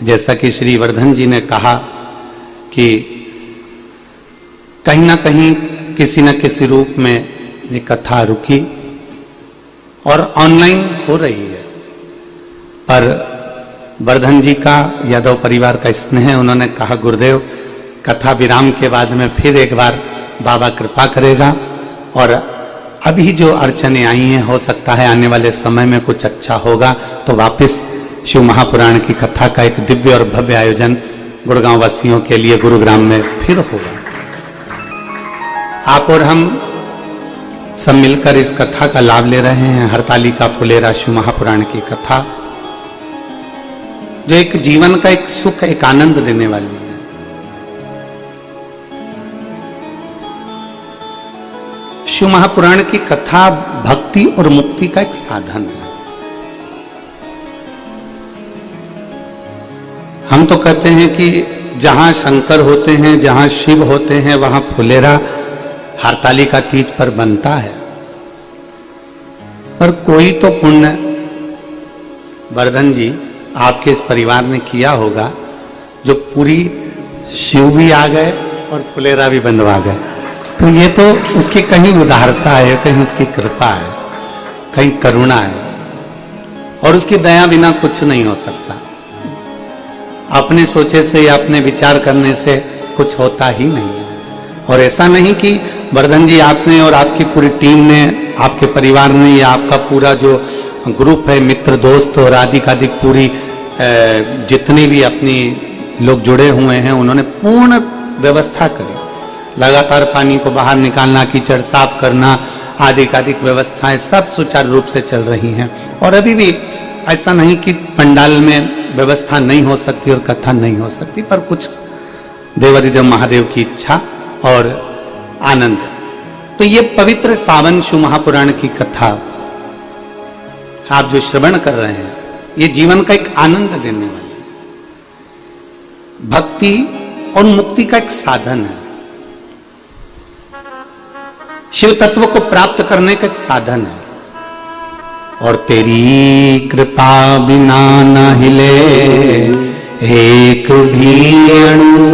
जैसा कि श्री वर्धन जी ने कहा कि कहीं ना कहीं किसी न किसी रूप में ये कथा रुकी और ऑनलाइन हो रही है, पर वर्धन जी का, यादव परिवार का स्नेह, उन्होंने कहा गुरुदेव कथा विराम के बाद में फिर एक बार बाबा कृपा करेगा और अभी जो अड़चने आई हैं हो सकता है आने वाले समय में कुछ अच्छा होगा तो वापस शिव महापुराण की कथा का एक दिव्य और भव्य आयोजन गुड़गांव वासियों के लिए गुरुग्राम में फिर होगा। आप और हम सब मिलकर इस कथा का लाभ ले रहे हैं। हरतालिका फुलेरा शिव महापुराण की कथा जो एक जीवन का एक सुख, एक आनंद देने वाली है। शिव महापुराण की कथा भक्ति और मुक्ति का एक साधन है। हम तो कहते हैं कि जहां शंकर होते हैं, जहां शिव होते हैं, वहां फुलेरा हरतालिका तीज पर बनता है। पर कोई तो पुण्य वर्धन जी आपके इस परिवार ने किया होगा जो पूरी शिव भी आ गए और फुलेरा भी बंधवा गए। तो ये तो उसकी कहीं उदारता है, कहीं उसकी कृपा है, कहीं करुणा है, और उसकी दया बिना कुछ नहीं हो सकता। अपने सोचे से या अपने विचार करने से कुछ होता ही नहीं है। और ऐसा नहीं कि वर्धन जी आपने और आपकी पूरी टीम ने, आपके परिवार ने, या आपका पूरा जो ग्रुप है, मित्र दोस्त और अधिकाधिक पूरी जितने भी अपनी लोग जुड़े हुए हैं, उन्होंने पूर्ण व्यवस्था करी। लगातार पानी को बाहर निकालना, कीचड़ साफ करना, अधिकाधिक व्यवस्थाएं सब सुचारू रूप से चल रही हैं। और अभी भी ऐसा नहीं कि पंडाल में व्यवस्था नहीं हो सकती और कथा नहीं हो सकती, पर कुछ देवादिदेव महादेव की इच्छा और आनंद। तो ये पवित्र पावन शिव महापुराण की कथा आप जो श्रवण कर रहे हैं, ये जीवन का एक आनंद देने वाली भक्ति और मुक्ति का एक साधन है। शिव तत्व को प्राप्त करने का एक साधन है। और तेरी कृपा बिना न हिले एक भी अणु,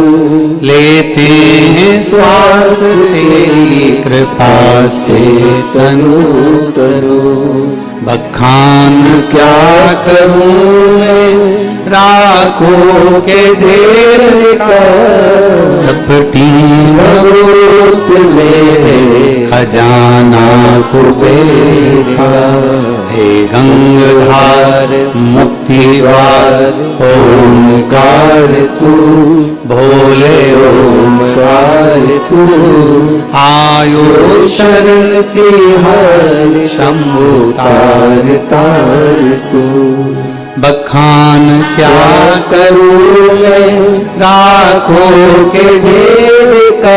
लेते हैं श्वास तेरी कृपा से तनु तनु। बखान क्या करूं मैं राखों के ढेर का, झपटी मरूप में खजाना कुबेर का। हे गंगाधार मुक्तिवार ओमकार तू, भोले ओमकार तू। आयो शरण तिहार शंभु तार तार तू। बखान क्या करूं मैं राखों के ढेर का,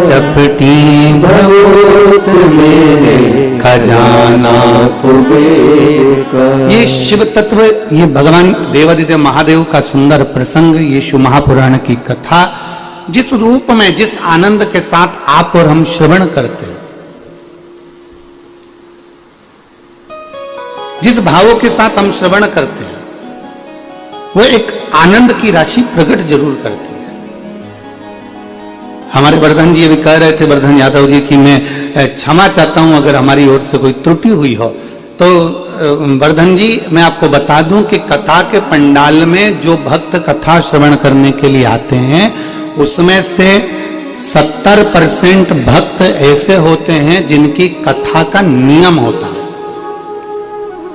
चपटी भगवत में खजाना कुबेर का। ये शिव तत्व, ये भगवान देवादिदेव महादेव का सुंदर प्रसंग, ये शिव महापुराण की कथा जिस रूप में, जिस आनंद के साथ आप और हम श्रवण करते हैं, जिस भावों के साथ हम श्रवण करते हैं, वो एक आनंद की राशि प्रकट जरूर करती है। हमारे वर्धन जी भी कह रहे थे, वर्धन यादव जी, की मैं क्षमा चाहता हूं अगर हमारी ओर से कोई त्रुटि हुई हो। तो वर्धन जी, मैं आपको बता दूं कि कथा के पंडाल में जो भक्त कथा श्रवण करने के लिए आते हैं, उसमें से 70% भक्त ऐसे होते हैं जिनकी कथा का नियम होता है।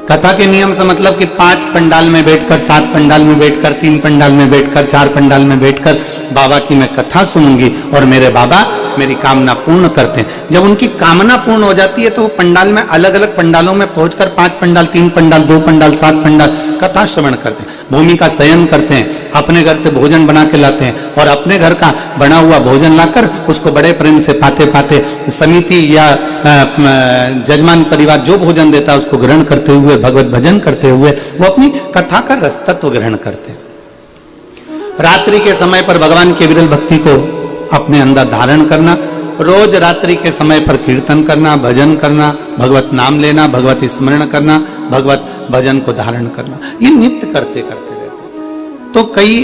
कथा के नियम से मतलब कि 5 पंडाल में बैठकर, 7 पंडाल में बैठकर, 3 पंडाल में बैठकर, 4 पंडाल में बैठकर बाबा की मैं कथा सुनूंगी और मेरे बाबा मेरी कामना पूर्ण करते हैं। जब उनकी कामना पूर्ण हो जाती है तो वो पंडाल में, अलग अलग पंडालों में पहुंचकर 5 पंडाल, 3 पंडाल, 2 पंडाल, 7 पंडाल कथा श्रवण करते हैं। भूमि का शयन करते हैं, अपने घर से भोजन बना के लाते हैं और अपने घर का बना हुआ भोजन लाकर उसको बड़े प्रेम से पाते पाते समिति या जजमान परिवार जो भोजन देता है उसको ग्रहण करते हुए, भगवत भजन करते हुए वो अपनी कथा का रस तत्व ग्रहण करते हैं। रात्रि के समय पर भगवान के विरल भक्ति को अपने अंदर धारण करना, रोज रात्रि के समय पर कीर्तन करना, भजन करना, भगवत नाम लेना, भगवत स्मरण करना, भगवत भजन को धारण करना, ये नित्य करते करते रहते। तो तो कई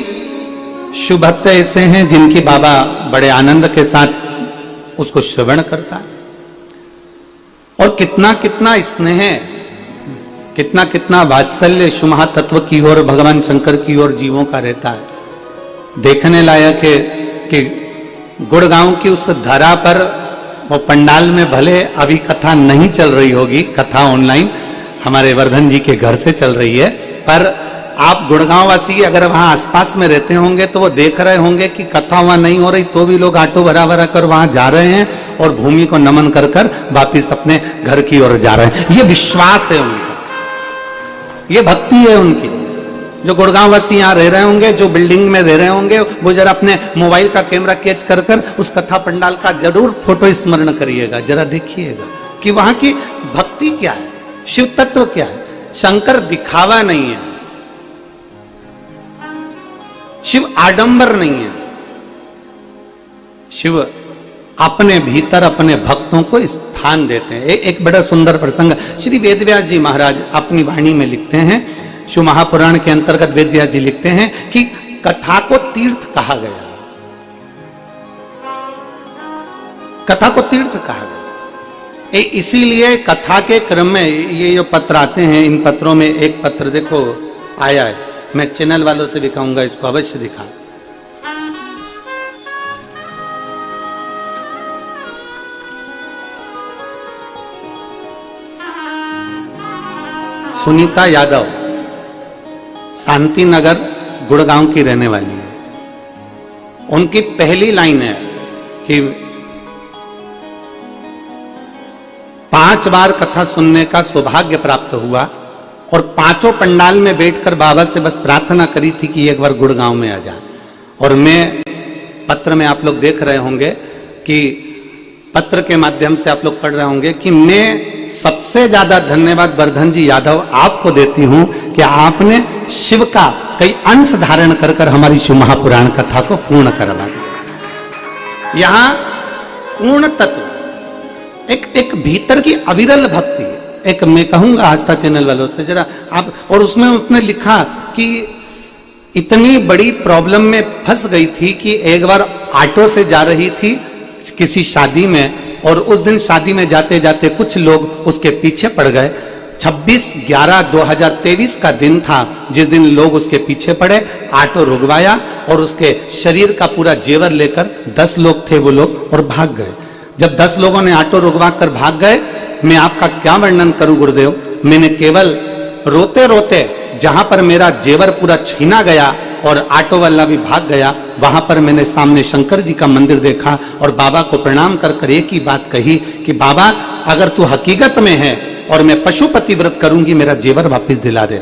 शुभ भक्त ऐसे हैं जिनकी बाबा बड़े आनंद के साथ उसको श्रवण करता है, और कितना कितना स्नेह, कितना कितना वात्सल्य शिव महातत्व की ओर, भगवान शंकर की ओर जीवों का रहता है। देखने लायक है कि गुड़गांव की उस धरा पर वो पंडाल में भले अभी कथा नहीं चल रही होगी, कथा ऑनलाइन हमारे वर्धन जी के घर से चल रही है, पर आप गुड़गांव वासी अगर वहां आसपास में रहते होंगे तो वो देख रहे होंगे कि कथा वहां नहीं हो रही तो भी लोग ऑटो भरा भरा कर वहां जा रहे हैं और भूमि को नमन कर कर वापिस अपने घर की ओर जा रहे हैं। ये विश्वास है उनका, ये भक्ति है उनकी। जो गुड़गांव वासी यहाँ रह रहे होंगे, जो बिल्डिंग में रह रहे होंगे, वो जरा अपने मोबाइल का कैमरा कैच कर कर उस कथा पंडाल का जरूर फोटो स्मरण करिएगा, जरा देखिएगा कि वहां की भक्ति क्या है, शिव तत्व क्या है। शंकर दिखावा नहीं है, शिव आडंबर नहीं है, शिव अपने भीतर अपने भक्तों को स्थान देते हैं। एक बड़ा सुंदर प्रसंग श्री वेदव्यास जी महाराज अपनी वाणी में लिखते हैं, शिव महापुराण के अंतर्गत वेदव्यास जी लिखते हैं कि कथा को तीर्थ कहा गया, कथा को तीर्थ कहा गया। इसीलिए कथा के क्रम में ये जो पत्र आते हैं, इन पत्रों में एक पत्र देखो आया है, मैं चैनल वालों से दिखाऊंगा, इसको अवश्य दिखा। सुनीता यादव शांति नगर गुड़गांव की रहने वाली है। उनकी पहली लाइन है कि 5 बार कथा सुनने का सौभाग्य प्राप्त हुआ और 5 पंडाल में बैठकर बाबा से बस प्रार्थना करी थी कि एक बार गुड़गांव में आ जाए। और मैं पत्र में आप लोग देख रहे होंगे कि पत्र के माध्यम से आप लोग पढ़ रहे होंगे कि मैं सबसे ज्यादा धन्यवाद वर्धन जी यादव आपको देती हूं कि आपने शिव का कई अंश धारण कर कर हमारी शिव महापुराण कथा को पूर्ण करवा दिया। यहां पूर्ण तत्व एक भीतर की अविरल भक्ति, एक मैं कहूंगा आस्था चैनल वालों से जरा आप, और उसमें उसने लिखा कि इतनी बड़ी प्रॉब्लम में फंस गई थी कि एक बार ऑटो से जा रही थी किसी शादी में, और उस दिन शादी में जाते जाते कुछ लोग उसके पीछे पड़ गए। 26/11/2023 का दिन था जिस दिन लोग उसके पीछे पड़े, ऑटो रुकवाया और उसके शरीर का पूरा जेवर लेकर 10 लोग थे वो लोग और भाग गए। जब 10 लोगों ने ऑटो रुकवा कर भाग गए, मैं आपका क्या वर्णन करूं गुरुदेव, मैंने केवल रोते रोते जहां पर मेरा जेवर पूरा छीना गया और ऑटो वाला भी भाग गया, वहां पर मैंने सामने शंकर जी का मंदिर देखा और बाबा को प्रणाम कर कर एक ही बात कही कि बाबा अगर तू हकीकत में है और मैं पशुपति व्रत करूंगी, मेरा जेवर वापस दिला दे।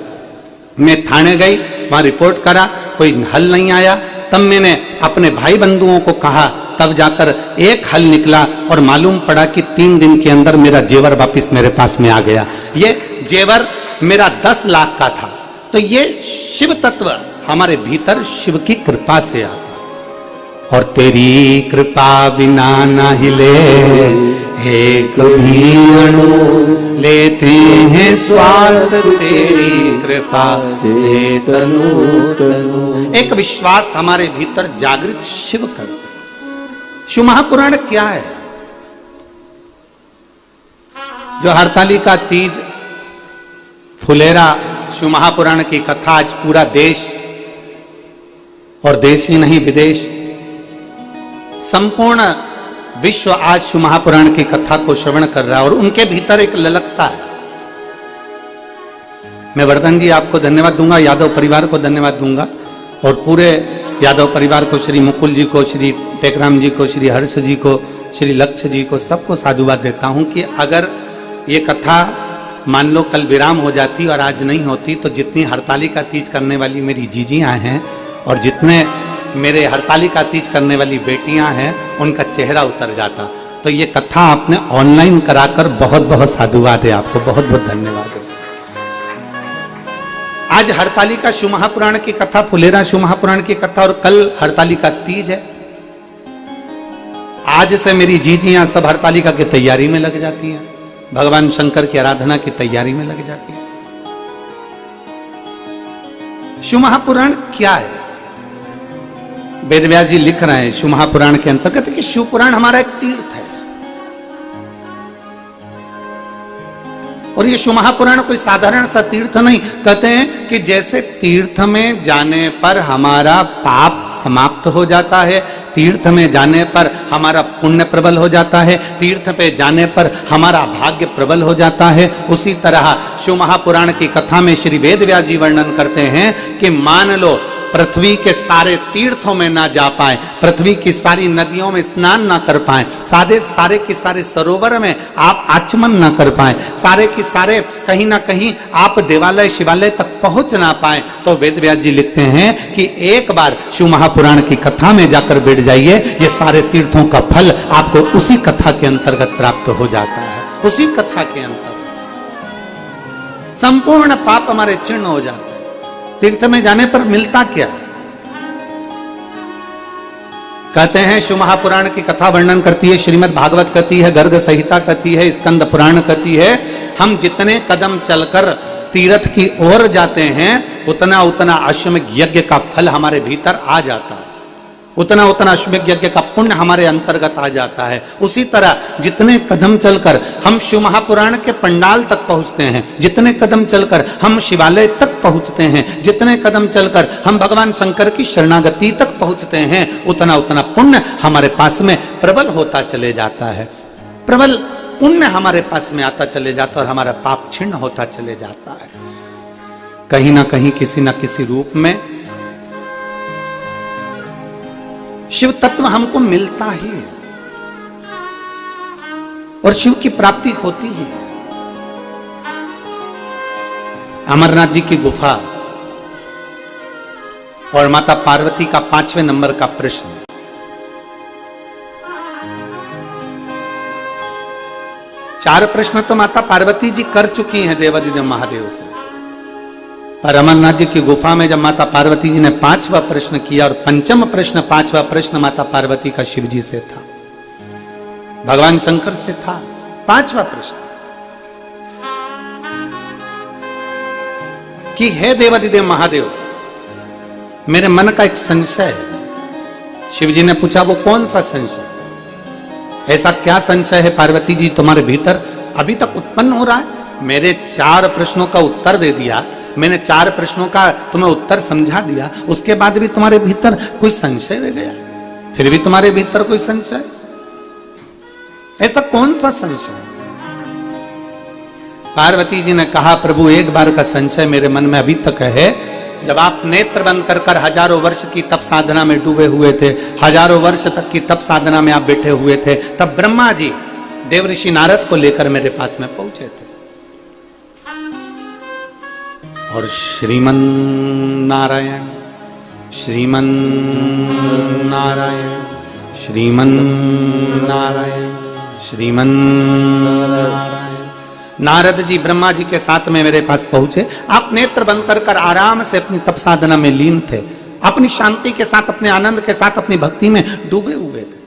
मैं थाने गई, वहां रिपोर्ट करा, कोई हल नहीं आया। तब मैंने अपने भाई बंधुओं को कहा, तब जाकर एक हल निकला और मालूम पड़ा कि 3 दिन के अंदर मेरा जेवर वापस मेरे पास में आ गया। ये जेवर मेरा 10 लाख का था। तो ये शिव तत्व हमारे भीतर शिव की कृपा से आता, और तेरी कृपा बिना ना हिले एक भी अणु, लेते हैं श्वास तेरी कृपा से तनु तनु। एक विश्वास हमारे भीतर जागृत शिव करते। शिव महापुराण क्या है? जो हरतालिका तीज, फुलेरा, शिव महापुराण की कथा आज पूरा देश, और देश ही नहीं विदेश, संपूर्ण विश्व आज शिव महापुराण की कथा को श्रवण कर रहा है, और उनके भीतर एक ललकता है। मैं वर्धन जी आपको धन्यवाद दूंगा, यादव परिवार को धन्यवाद दूंगा, और पूरे यादव परिवार को, श्री मुकुल जी को, श्री टेकराम जी को, श्री हर्ष जी को, श्री लक्ष्य जी को, सबको साधुवाद देता हूं कि अगर ये कथा मान लो कल विराम हो जाती और आज नहीं होती, तो जितनी हरतालिका तीज करने वाली मेरी जीजियां हैं और जितने मेरे हरतालिका तीज करने वाली बेटियां हैं, उनका चेहरा उतर जाता। तो ये कथा आपने ऑनलाइन कराकर बहुत बहुत साधुवाद है, आपको बहुत बहुत धन्यवाद है। आज हरतालिका शिव महापुराण की कथा, फुलेरा शिव महापुराण की कथा, और कल हरतालिका तीज है। आज से मेरी जीजियां सब हरतालिका की तैयारी में लग जाती हैं, भगवान शंकर की आराधना की तैयारी में लग जाती है। शिव महापुराण क्या है? वेदव्यास जी लिख रहे हैं शिव महापुराण के अंतर्गत कि शिव पुराण हमारा एक तीर्थ है, और ये शिव महापुराण कोई साधारण सा तीर्थ नहीं। कहते हैं कि जैसे तीर्थ में जाने पर हमारा पाप समाप्त हो जाता है, तीर्थ में जाने पर हमारा पुण्य प्रबल हो जाता है, तीर्थ पे जाने पर हमारा भाग्य प्रबल हो जाता है, उसी तरह शिव महापुराण की कथा में श्री वेदव्यास जी वर्णन करते हैं कि मान लो पृथ्वी के सारे तीर्थों में ना जा पाए, पृथ्वी की सारी नदियों में स्नान ना कर पाए, सारे के सारे सरोवर में आप आचमन ना कर पाए, सारे के सारे कहीं ना कहीं आप देवालय शिवालय तक पहुंच ना पाए, तो वेदव्यास जी लिखते हैं कि एक बार शिव महापुराण की कथा में जाकर बैठ जाइए, ये सारे तीर्थों का फल आपको उसी कथा के अंतर्गत प्राप्त हो जाता है। उसी कथा के अंतर्गत संपूर्ण पाप हमारे क्षीण हो जाते हैं। तीर्थ में जाने पर मिलता क्या? कहते हैं शिव महापुराण की कथा वर्णन करती है, श्रीमद् भागवत कहती है, गर्ग संहिता कहती है, स्कंद पुराण कहती है, हम जितने कदम चलकर तीर्थ की ओर जाते हैं उतना उतना अश्वमेध यज्ञ का फल हमारे भीतर आ जाता है, उतना उतना अश्वमेध यज्ञ का पुण्य हमारे अंतर्गत आ जाता है। उसी तरह जितने कदम चलकर हम शिव महापुराण के पंडाल तक पहुंचते हैं, जितने कदम चलकर हम शिवालय तक पहुंचते हैं, जितने कदम चलकर हम भगवान शंकर की शरणागति तक पहुंचते हैं, उतना उतना पुण्य हमारे पास में प्रबल होता चले जाता है, प्रबल पुण्य हमारे पास में आता चले जाता है और हमारा पाप क्षीण होता चले जाता है। कहीं ना कहीं किसी न किसी रूप में शिव तत्व हमको मिलता ही है और शिव की प्राप्ति होती ही है। अमरनाथ जी की गुफा और माता पार्वती का 5वें नंबर का प्रश्न। चार प्रश्न तो माता पार्वती जी कर चुकी हैं देवादिदेव महादेव से, पर अमरनाथ जी की गुफा में जब माता पार्वती जी ने 5वां प्रश्न किया और पंचम प्रश्न 5वां प्रश्न माता पार्वती का शिव जी से था, भगवान शंकर से था। 5वां प्रश्न कि हे देवादिदेव महादेव, मेरे मन का एक संशय है। शिव जी ने पूछा वो कौन सा संशय? ऐसा क्या संशय है पार्वती जी तुम्हारे भीतर अभी तक उत्पन्न हो रहा है? मेरे 4 प्रश्नों का उत्तर दे दिया, मैंने 4 प्रश्नों का तुम्हें उत्तर समझा दिया, उसके बाद भी तुम्हारे भीतर कोई संशय रह गया? फिर भी तुम्हारे भीतर कोई संशय? ऐसा कौन सा संशय? पार्वती जी ने कहा प्रभु एक बार का संशय मेरे मन में अभी तक है। जब आप नेत्र बंद कर हजारों वर्ष की तप साधना में डूबे हुए थे, हजारों वर्ष तक की तप साधना में आप बैठे हुए थे, तब ब्रह्मा जी देवऋषि नारद को लेकर मेरे पास में पहुंचे थे और श्रीमन नारायण श्रीमन नारायण श्रीमन नारायण श्रीमन नारायण, नारद जी ब्रह्मा जी के साथ में मेरे पास पहुंचे। आप नेत्र बंद कर आराम से अपनी तप साधना में लीन थे, अपनी शांति के साथ, अपने आनंद के साथ, अपनी भक्ति में डूबे हुए थे।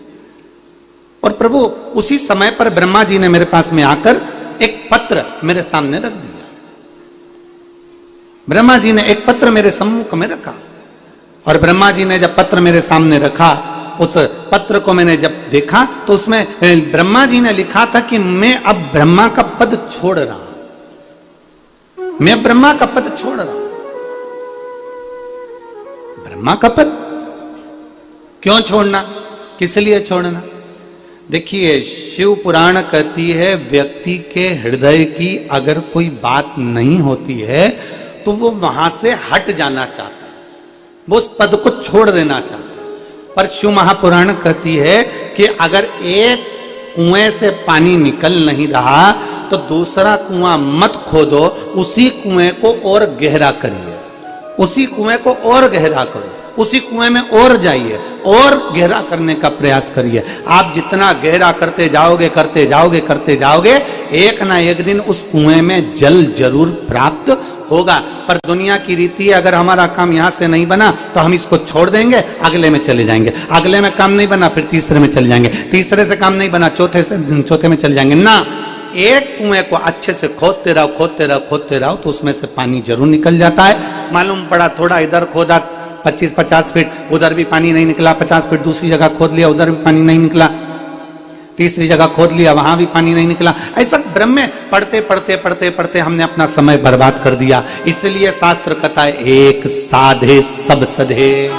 और प्रभु उसी समय पर ब्रह्मा जी ने मेरे पास में आकर एक पत्र मेरे सामने रख दिया। ब्रह्मा जी ने एक पत्र मेरे सम्मुख में रखा और ब्रह्मा जी ने जब पत्र मेरे सामने रखा, उस पत्र को मैंने जब देखा तो उसमें ब्रह्मा जी ने लिखा था कि मैं अब ब्रह्मा का पद छोड़ रहा हूं, मैं ब्रह्मा का पद छोड़ रहा हूं। ब्रह्मा का पद क्यों छोड़ना, किस लिए छोड़ना? देखिए शिव पुराण कहती है व्यक्ति के हृदय की अगर कोई बात नहीं होती है तो वो वहां से हट जाना चाहता है, वो उस पद को छोड़ देना चाहता है। पर शिव महापुराण कहती है कि अगर एक कुएं से पानी निकल नहीं रहा तो दूसरा कुआं मत खोदो, उसी कुएं को और गहरा करिए, उसी कुएं को और गहरा करो, उसी कुएं में और जाइए और गहरा करने का प्रयास करिए। आप जितना गहरा करते जाओगे करते जाओगे करते जाओगे, एक ना एक दिन उस कुएं में जल जरूर प्राप्त होगा। पर दुनिया की रीति है, अगर हमारा काम यहां से नहीं बना तो हम इसको छोड़ देंगे, अगले में चले जाएंगे, अगले में काम नहीं बना फिर तीसरे में चले जाएंगे, तीसरे से काम नहीं बना चौथे में चले जाएंगे। ना, एक कुएं को अच्छे से खोदते रहो खोदते रहो खोदते रहो तो उसमें से पानी जरूर निकल जाता है। मालूम पड़ा थोड़ा इधर खोदा 25-50 फीट, उधर भी पानी नहीं निकला, 50 फीट दूसरी जगह खोद लिया, उधर भी पानी नहीं निकला, तीसरी जगह खोद लिया, वहां भी पानी नहीं निकला। ऐसा ब्रह्म में पढ़ते पढ़ते पढ़ते पढ़ते हमने अपना समय बर्बाद कर दिया। इसलिए शास्त्र कहता है एक साधे सब सधे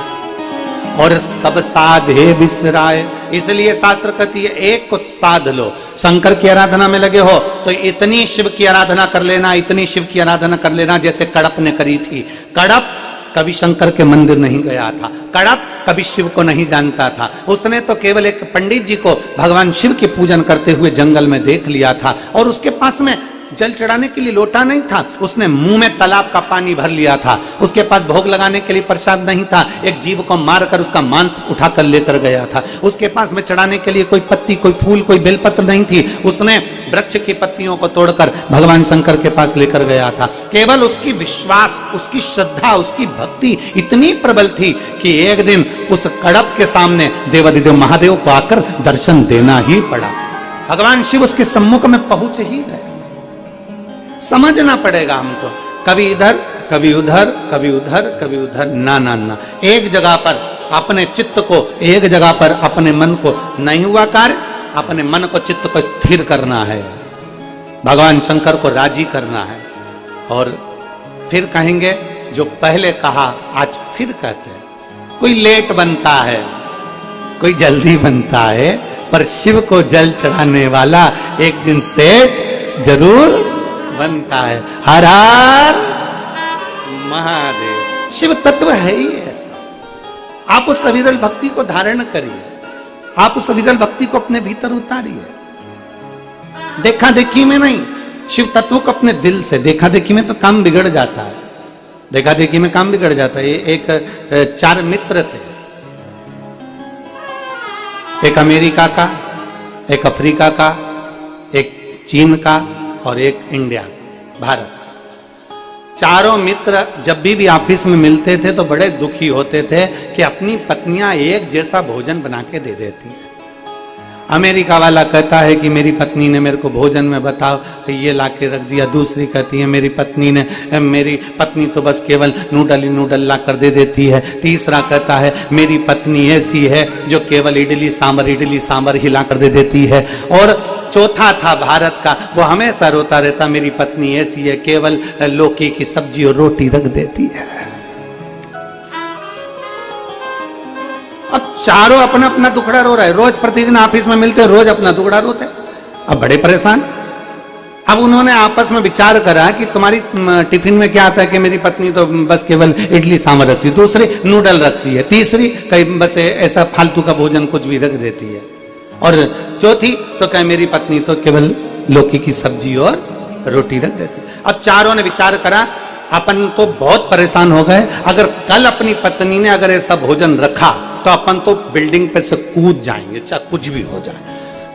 और सब साधे बिसराए। इसलिए शास्त्र कहती है एक को साध लो। शंकर की आराधना में लगे हो तो इतनी शिव की आराधना कर लेना, इतनी शिव की आराधना कर लेना जैसे कड़प ने करी थी। कड़प कभी शंकर के मंदिर नहीं गया था, कड़प कभी शिव को नहीं जानता था। उसने तो केवल एक पंडित जी को भगवान शिव की पूजन करते हुए जंगल में देख लिया था और उसके पास में जल चढ़ाने के लिए लोटा नहीं था, उसने मुंह में तालाब का पानी भर लिया था। उसके पास भोग लगाने के लिए प्रसाद नहीं था, एक जीव को मारकर उसका मांस उठाकर लेकर गया था। उसके पास में चढ़ाने के लिए कोई पत्ती, कोई फूल, कोई बेलपत्र नहीं थी, उसने वृक्ष की पत्तियों को तोड़कर भगवान शंकर के पास लेकर गया था। केवल उसकी विश्वास, उसकी श्रद्धा, उसकी भक्ति इतनी प्रबल थी कि एक दिन उस कड़प के सामने देवाधिदेव महादेव को आकर दर्शन देना ही पड़ा। भगवान शिव उसके सम्मुख में पहुंच ही गए। समझना पड़ेगा हमको, कभी इधर कभी उधर, कभी उधर कभी उधर, ना ना ना, एक जगह पर अपने चित्त को, एक जगह पर अपने मन को, नहीं हुआ कार्य अपने मन को, चित्त को स्थिर करना है, भगवान शंकर को राजी करना है। और फिर कहेंगे जो पहले कहा आज फिर कहते हैं। कोई लेट बनता है, कोई जल्दी बनता है, पर शिव को जल चढ़ाने वाला एक दिन सेठ जरूर बनता है। हर हर महादेव। शिव तत्व है ही ऐसा। आप उस अविरल भक्ति को धारण करिए, आप उस अविरल भक्ति को अपने भीतर उतारिए। देखा देखी में नहीं, शिव तत्व को अपने दिल से। देखा देखी में तो काम बिगड़ जाता है, देखा देखी में काम बिगड़ जाता है। एक 4 मित्र थे, एक अमेरिका का, एक अफ्रीका का, एक चीन का और एक इंडिया, भारत। चारों मित्र जब भी ऑफिस में मिलते थे तो बड़े दुखी होते थे कि अपनी पत्नियां एक जैसा भोजन बना के दे देती हैं। अमेरिका वाला कहता है कि मेरी पत्नी ने मेरे को भोजन में बताओ ये ला के रख दिया। दूसरी कहती है मेरी पत्नी तो बस केवल नूडल ही नूडल ला कर दे देती है। तीसरा कहता है मेरी पत्नी ऐसी है जो केवल इडली सांभर ही ला कर दे देती है। और चौथा था भारत का, वो हमेशा रोता रहता मेरी पत्नी ऐसी है केवल लौकी की सब्जी और रोटी रख देती है। अब चारों अपना अपना दुखड़ा रो रहे, रोज प्रतिदिन ऑफिस में मिलते, रोज अपना दुखड़ा रोते। अब बड़े परेशान। अब उन्होंने आपस में विचार करा कि तुम्हारी टिफिन में क्या आता है कि मेरी पत्नी तो बस केवल इडली सांभर रखती है, दूसरी नूडल रखती है, तीसरी कहीं बस ऐसा फालतू का भोजन कुछ भी रख देती है, और चौथी तो कहे मेरी पत्नी तो केवल लौकी की सब्जी और रोटी रख देती है। अब चारों ने विचार करा, अपन तो बहुत परेशान हो गए, अगर कल अपनी पत्नी ने अगर ऐसा भोजन रखा तो अपन तो बिल्डिंग पे से कूद जाएंगे, चाहे कुछ भी हो जाए।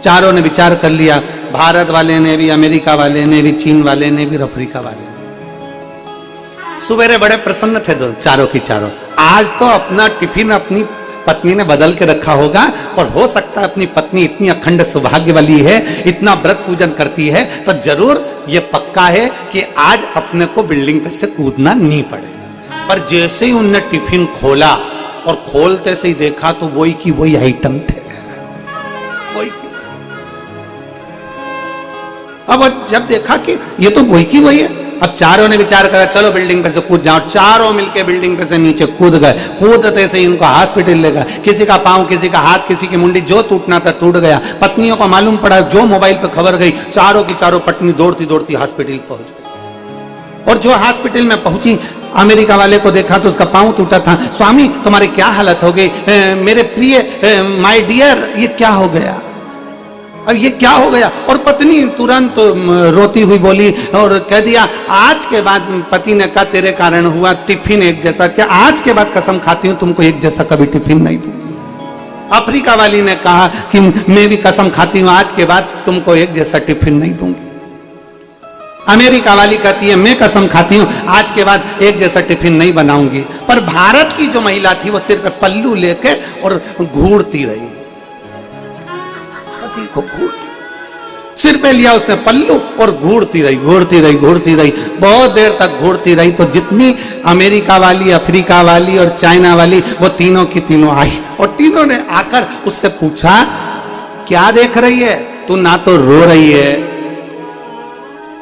चारों ने विचार कर लिया, भारत वाले ने भी, अमेरिका वाले ने भी, चीन वाले ने भी, अफ्रीका वाले ने। सुबेरे बड़े प्रसन्न थे दो चारों की चारों। आज तो अपना टिफिन अपनी पत्नी ने बदल के रखा होगा, और हो सकता है अपनी पत्नी इतनी अखंड सौभाग्य वाली है, इतना व्रत पूजन करती है, तो जरूर ये पक्का है कि आज अपने को बिल्डिंग पे से कूदना नहीं पड़ेगा। पर जैसे ही उनने टिफिन खोला और खोलते से ही देखा तो वही की वही आइटम थे, वही की। अब जब देखा कि ये तो वही की वही है, अब चारों ने विचार करा चलो बिल्डिंग पे से कूद जाओ। चारों मिलके बिल्डिंग पे से नीचे कूद गए। कूदते से इनको हॉस्पिटल ले गए, किसी का पांव, किसी का हाथ, किसी की मुंडी, जो टूटना था टूट गया। पत्नियों को मालूम पड़ा, जो मोबाइल पे खबर गई, चारों की चारों पत्नी दौड़ती दौड़ती हॉस्पिटल पहुंच गई। और जो हॉस्पिटल में पहुंची, अमेरिका वाले को देखा तो उसका पांव टूटा था। स्वामी तुम्हारी क्या हालत हो गई? मेरे प्रिय, माय डियर, ये क्या हो गया? अब ये क्या हो गया? और पत्नी तुरंत रोती हुई बोली और कह दिया, आज के बाद, पति ने कहा तेरे कारण हुआ, टिफिन एक जैसा, क्या आज के बाद कसम खाती हूं तुमको एक जैसा कभी टिफिन नहीं दूंगी। अफ्रीका वाली ने कहा कि मैं भी कसम खाती हूं आज के बाद तुमको एक जैसा टिफिन नहीं दूंगी। अमेरिका वाली कहती है मैं कसम खाती हूं आज के बाद एक जैसा टिफिन नहीं बनाऊंगी। पर भारत की जो महिला थी वो सिर पे पल्लू लेके और घूरती रही, पति को घूरती। सिर पे लिया उसने पल्लू और घूरती रही घूरती रही घूरती रही, बहुत देर तक घूरती रही। तो जितनी अमेरिका वाली, अफ्रीका वाली और चाइना वाली, वो तीनों की तीनों आई और तीनों ने आकर उससे पूछा, क्या देख रही है तू? ना तो रो रही है,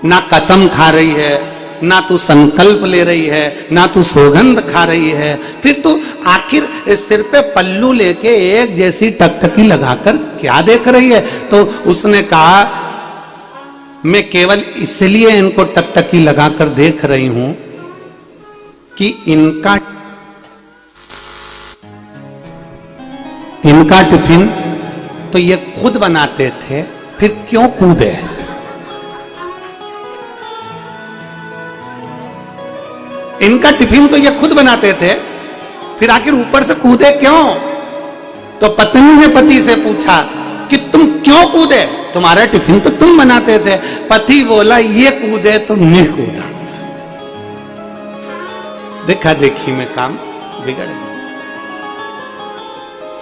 ना कसम खा रही है, ना तू संकल्प ले रही है, ना तू सौगंध खा रही है, फिर तू आखिर सिर पे पल्लू लेके एक जैसी टकटकी लगाकर क्या देख रही है? तो उसने कहा, मैं केवल इसलिए इनको टकटकी लगाकर देख रही हूं कि इनका टिफिन तो ये खुद बनाते थे, फिर क्यों कूदे? इनका टिफिन तो ये खुद बनाते थे, फिर आखिर ऊपर से कूदे क्यों? तो पत्नी ने पति से पूछा कि तुम क्यों कूदे? तुम्हारा टिफिन तो तुम बनाते थे। पति बोला, ये कूदे तो मैं कूदा। देखा देखी में काम बिगड़ गया।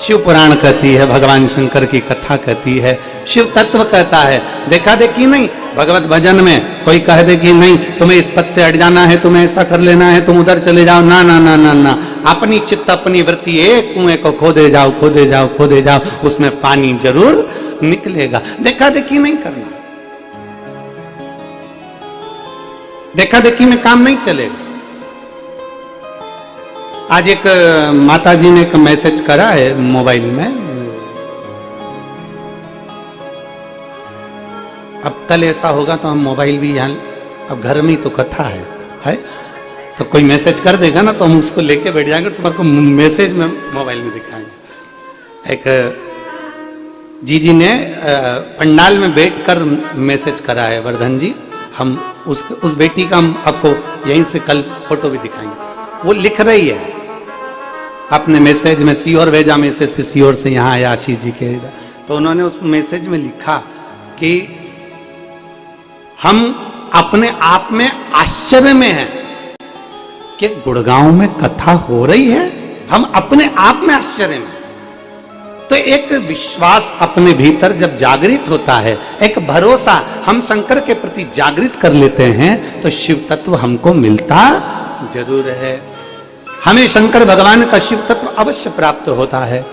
शिव पुराण कहती है, भगवान शंकर की कथा कहती है, शिव तत्व कहता है, देखा देखी नहीं। भगवत भजन में कोई कह दे कि नहीं तुम्हें इस पद से हट जाना है, तुम्हें ऐसा कर लेना है, तुम उधर चले जाओ, ना ना ना ना ना, अपनी चित्त अपनी वृत्ति एक कुएं को खोदे जाओ खोदे जाओ खोदे जाओ, उसमें पानी जरूर निकलेगा। देखा देखी नहीं करना, देखा देखी में काम नहीं चलेगा। आज एक माता जी ने एक मैसेज करा है मोबाइल में, अब कल ऐसा होगा तो हम मोबाइल भी यहाँ, अब घर में ही तो कथा है तो कोई मैसेज कर देगा ना तो हम उसको लेके बैठ जाएंगे, तुम्हारे को मैसेज में मोबाइल में दिखाएंगे। एक जी ने पंडाल में बैठकर मैसेज करा है, वर्धन जी, हम उस बेटी का हम आपको यहीं से कल फोटो भी दिखाएंगे। वो लिख रही है अपने मैसेज में, सीहोर भेजा मैसेज, फिर सीहोर से यहाँ आया आशीष जी के, तो उन्होंने उस मैसेज में लिखा कि हम अपने आप में आश्चर्य में हैं कि गुड़गांव में कथा हो रही है, हम अपने आप में आश्चर्य में। तो एक विश्वास अपने भीतर जब जागृत होता है, एक भरोसा हम शंकर के प्रति जागृत कर लेते हैं, तो शिव तत्व हमको मिलता जरूर है। हमें शंकर भगवान का शिव तत्व अवश्य प्राप्त होता है।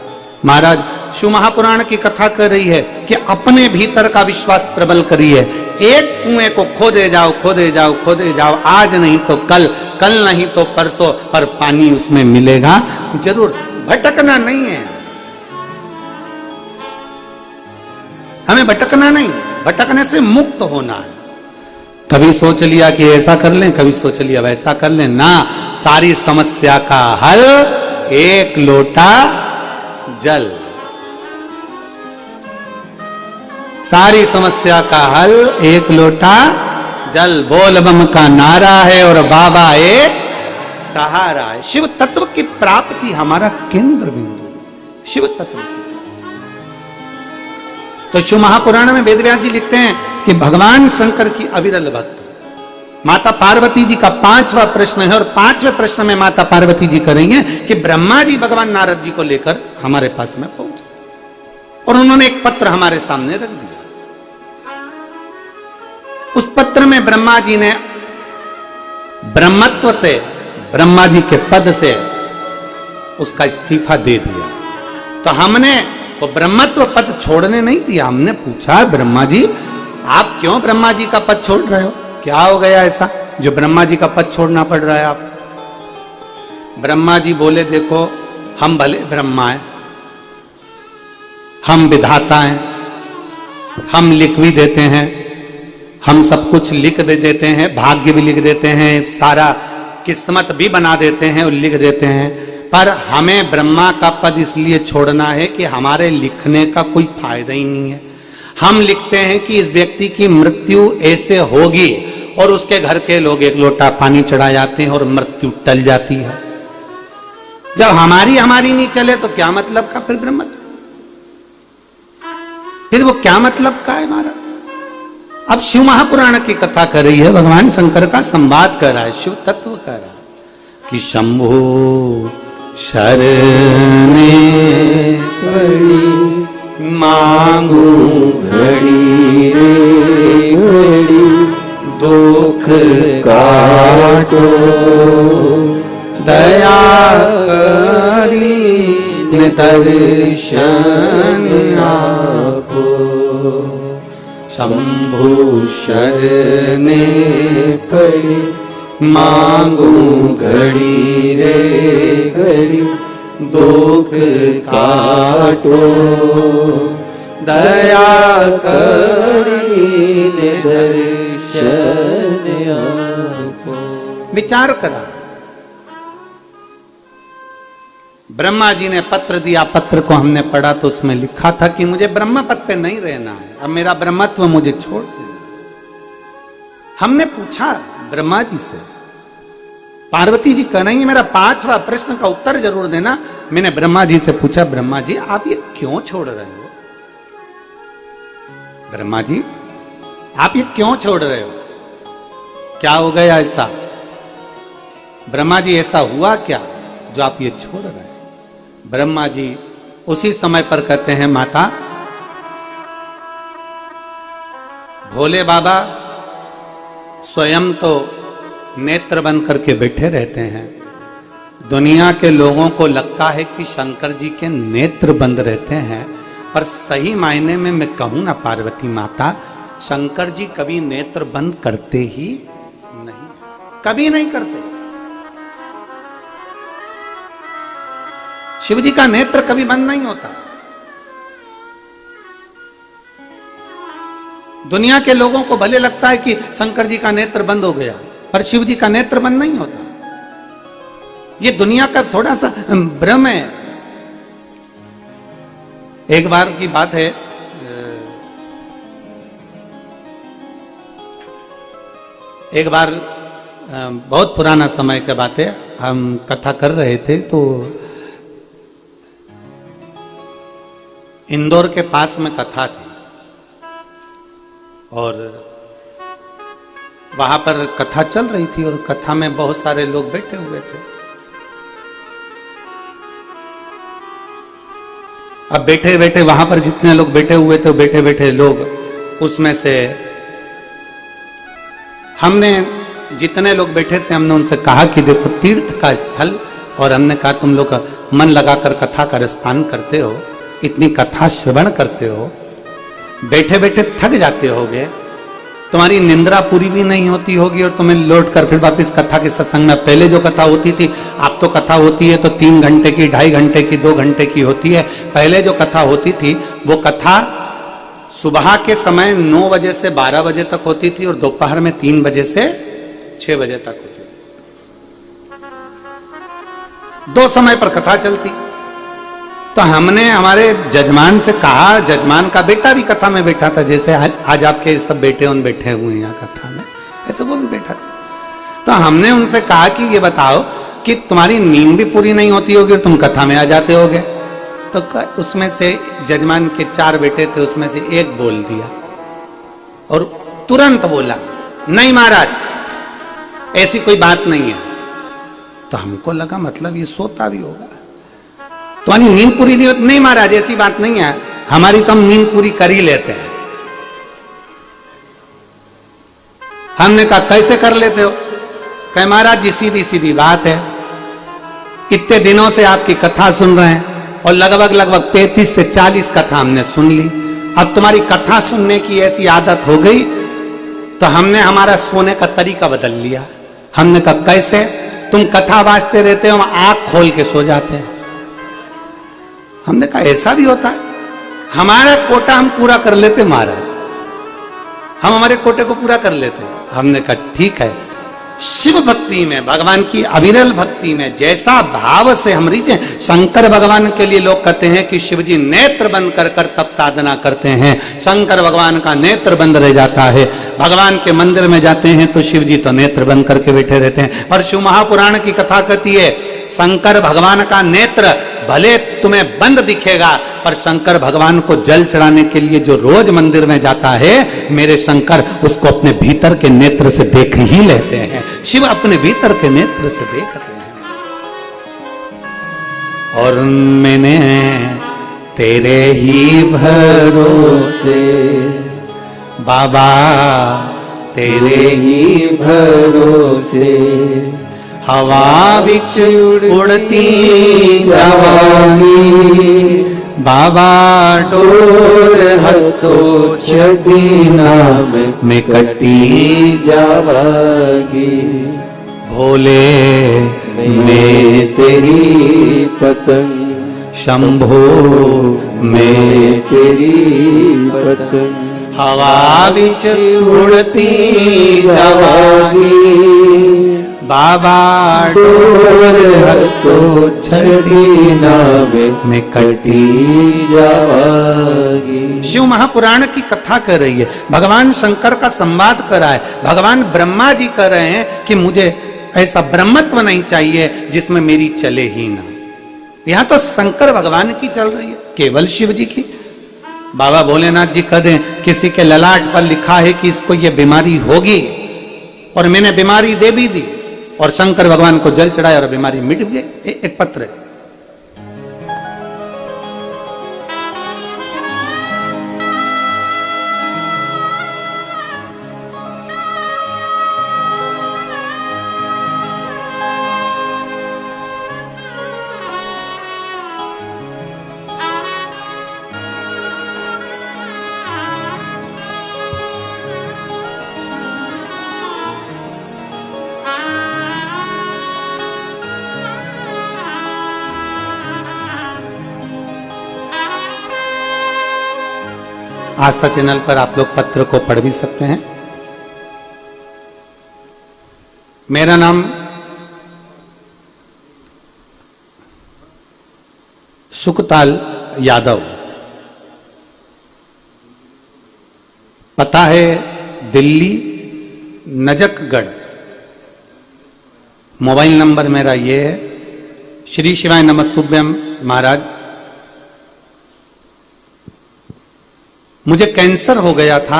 महाराज शिव महापुराण की कथा कर रही है कि अपने भीतर का विश्वास प्रबल करिए, एक कुएं को खोदे जाओ खोदे जाओ खोदे जाओ, आज नहीं तो कल, कल नहीं तो परसों, पर पानी उसमें मिलेगा जरूर। भटकना नहीं है, हमें भटकना नहीं, भटकने से मुक्त होना है। कभी सोच लिया कि ऐसा कर लें, कभी सोच लिया वैसा कर लें, ना, सारी समस्या का हल एक लोटा जल, सारी समस्या का हल एक लोटा जल। बोल बम का नारा है और बाबा एक सहारा है। शिव तत्व की प्राप्ति हमारा केंद्र बिंदु, शिव तत्व। तो शिव महापुराण में वेदव्यास जी लिखते हैं कि भगवान शंकर की अविरल भक्त माता पार्वती जी का 5वां प्रश्न है, और 5वें प्रश्न में माता पार्वती जी करेंगे कि ब्रह्मा जी भगवान नारद जी को लेकर हमारे पास में पहुंचे और उन्होंने एक पत्र हमारे सामने रख दिया। उस पत्र में ब्रह्मा जी ने ब्रह्मत्व से, ब्रह्मा जी के पद से उसका इस्तीफा दे दिया। तो हमने वो ब्रह्मत्व पद छोड़ने नहीं दिया, हमने पूछा, ब्रह्मा जी आप क्यों ब्रह्मा जी का पद छोड़ रहे हो, क्या हो गया ऐसा जो ब्रह्मा जी का पद छोड़ना पड़ रहा है आपको? ब्रह्मा जी बोले, देखो हम भले ब्रह्मा हैं, हम विधाता हैं, हम लिख भी देते हैं, हम सब कुछ लिख देते हैं, भाग्य भी लिख देते हैं, सारा किस्मत भी बना देते हैं और लिख देते हैं, पर हमें ब्रह्मा का पद इसलिए छोड़ना है कि हमारे लिखने का कोई फायदा ही नहीं है। हम लिखते हैं कि इस व्यक्ति की मृत्यु ऐसे होगी और उसके घर के लोग एक लोटा पानी चढ़ा जाते हैं और मृत्यु टल जाती है। जब हमारी नहीं चले तो क्या मतलब का फिर ब्रह्मत्व, फिर वो क्या मतलब का है हमारा? अब शिव महापुराण की कथा कर रही है, भगवान शंकर का संवाद कर रहा है, शिव तत्व कर रहा है कि शंभु शरणे पड़ी मांगू घड़ी रे दर्शन आपो, शंभु शरणे पड़ी मांगू घड़ी रे घड़ी, दुख काटो दया करी दर्शन आपो। विचार करा, ब्रह्मा जी ने पत्र दिया, पत्र को हमने पढ़ा तो उसमें लिखा था कि मुझे ब्रह्म पद पे नहीं रहना है, अब मेरा ब्रह्मत्व मुझे छोड़ देना। हमने पूछा ब्रह्मा जी से, पार्वती जी कह रही है मेरा 5वां प्रश्न का उत्तर जरूर देना। मैंने ब्रह्मा जी से पूछा, ब्रह्मा जी आप ये क्यों छोड़ रहे हो? ब्रह्मा जी आप ये क्यों छोड़ रहे हो? क्या हो गया ऐसा? ब्रह्मा जी ऐसा हुआ क्या जो आप ये छोड़ रहे हैं? ब्रह्मा जी उसी समय पर कहते हैं, माता भोले बाबा स्वयं तो नेत्र बंद करके बैठे रहते हैं। दुनिया के लोगों को लगता है कि शंकर जी के नेत्र बंद रहते हैं, पर सही मायने में मैं कहूं ना पार्वती माता, शंकर जी कभी नेत्र बंद करते ही नहीं, कभी नहीं करते। शिव जी का नेत्र कभी बंद नहीं होता। दुनिया के लोगों को भले लगता है कि शंकर जी का नेत्र बंद हो गया, पर शिव जी का नेत्र बंद नहीं होता। ये दुनिया का थोड़ा सा भ्रम है। एक बार की बात है, एक बार बहुत पुराना समय की बात है, हम कथा कर रहे थे तो इंदौर के पास में कथा थी और वहां पर कथा चल रही थी और कथा में बहुत सारे लोग बैठे हुए थे। अब बैठे बैठे वहां पर जितने लोग बैठे हुए थे, बैठे बैठे लोग उसमें से हमने जितने लोग बैठे थे हमने उनसे कहा कि देखो तीर्थ का स्थल, और हमने कहा तुम लोग मन लगाकर कथा का रसपान करते हो, इतनी कथा श्रवण करते हो, बैठे बैठे थक जाते होगे, तुम्हारी निंद्रा पूरी भी नहीं होती होगी और तुम्हें लौट कर फिर वापस कथा के सत्संग में, पहले जो कथा होती थी, अब तो कथा होती है तो 3 घंटे की, 2.5 घंटे की, 2 घंटे की होती है। पहले जो कथा होती थी वो कथा सुबह के समय 9 बजे से 12 बजे तक होती थी और दोपहर में 3 बजे से 6 बजे तक होती थी। 2 समय पर कथा चलती। तो हमने हमारे जजमान से कहा, जजमान का बेटा भी कथा में बैठा था, जैसे आज आपके सब बेटे उन बैठे हुए हैं यहाँ कथा में, ऐसे वो भी बैठा था। तो हमने उनसे कहा कि ये बताओ कि तुम्हारी नींद भी पूरी नहीं होती होगी और तुम कथा में आ जाते होगे। तो उसमें से जजमान के 4 बेटे थे, उसमें से एक बोल दिया और तुरंत बोला, नहीं महाराज ऐसी कोई बात नहीं है। तो हमको लगा मतलब ये सोता भी होगा, तुम्हारी नींद पूरी नहीं होती। नहीं महाराज ऐसी बात नहीं है, हमारी तो हम नींद पूरी कर ही लेते हैं। हमने कहा कैसे कर लेते हो? कहे महाराज जी सीधी सीधी बात है, इतने दिनों से आपकी कथा सुन रहे हैं और लगभग 35 से 40 कथा हमने सुन ली। अब तुम्हारी कथा सुनने की ऐसी आदत हो गई तो हमने हमारा सोने का तरीका बदल लिया। हमने कहा कैसे? तुम कथा वाचते रहते हो, आंख खोल के सो जाते हैं। हमने कहा ऐसा भी होता है? हमारा कोटा हम पूरा कर लेते महाराज, हम हमारे कोटे को पूरा कर लेते। हमने कहा ठीक है, शिव भक्ति में, भगवान की अविरल भक्ति में जैसा भाव से हम रीचे, शंकर भगवान के लिए लोग कहते हैं कि शिव जी नेत्र बंद कर कर तप साधना करते हैं, शंकर भगवान का नेत्र बंद रह जाता है। भगवान के मंदिर में जाते हैं तो शिव जी तो नेत्र बंद करके बैठे रहते हैं। और शिव महापुराण की कथा कहती है शंकर भगवान का नेत्र भले तुम्हें बंद दिखेगा, पर शंकर भगवान को जल चढ़ाने के लिए जो रोज मंदिर में जाता है, मेरे शंकर उसको अपने भीतर के नेत्र से देख ही लेते हैं। शिव अपने भीतर के नेत्र से देखते हैं। और मैंने तेरे ही भरोसे बाबा, तेरे ही भरोसे हवा बिच उड़ती जवानी बाबा डोर हतो छड़ी नाम में कटी जावागी। भोले मैं तेरी पतंग, शंभो मैं तेरी पतंग, हवा बिच उड़ती जावागी। बाबा डोर हतो छड़ी नावे में कटी जावागी। शिव महापुराण की कथा कर रही है, भगवान शंकर का संवाद कर रहा है। भगवान ब्रह्मा जी कर रहे हैं कि मुझे ऐसा ब्रह्मत्व नहीं चाहिए जिसमें मेरी चले ही ना। यहां तो शंकर भगवान की चल रही है, केवल शिव जी की। बाबा भोलेनाथ जी कह दें किसी के ललाट पर लिखा है कि इसको ये बीमारी होगी, और मैंने बीमारी दे भी दी, और शंकर भगवान को जल चढ़ाया और बीमारी मिट गई। एक पत्र है। आस्था चैनल पर आप लोग पत्र को पढ़ भी सकते हैं। मेरा नाम सुखताल यादव, पता है दिल्ली नजकगढ़। मोबाइल नंबर मेरा ये है। श्री शिवाय नमस्तुभ्यम महाराज, मुझे कैंसर हो गया था।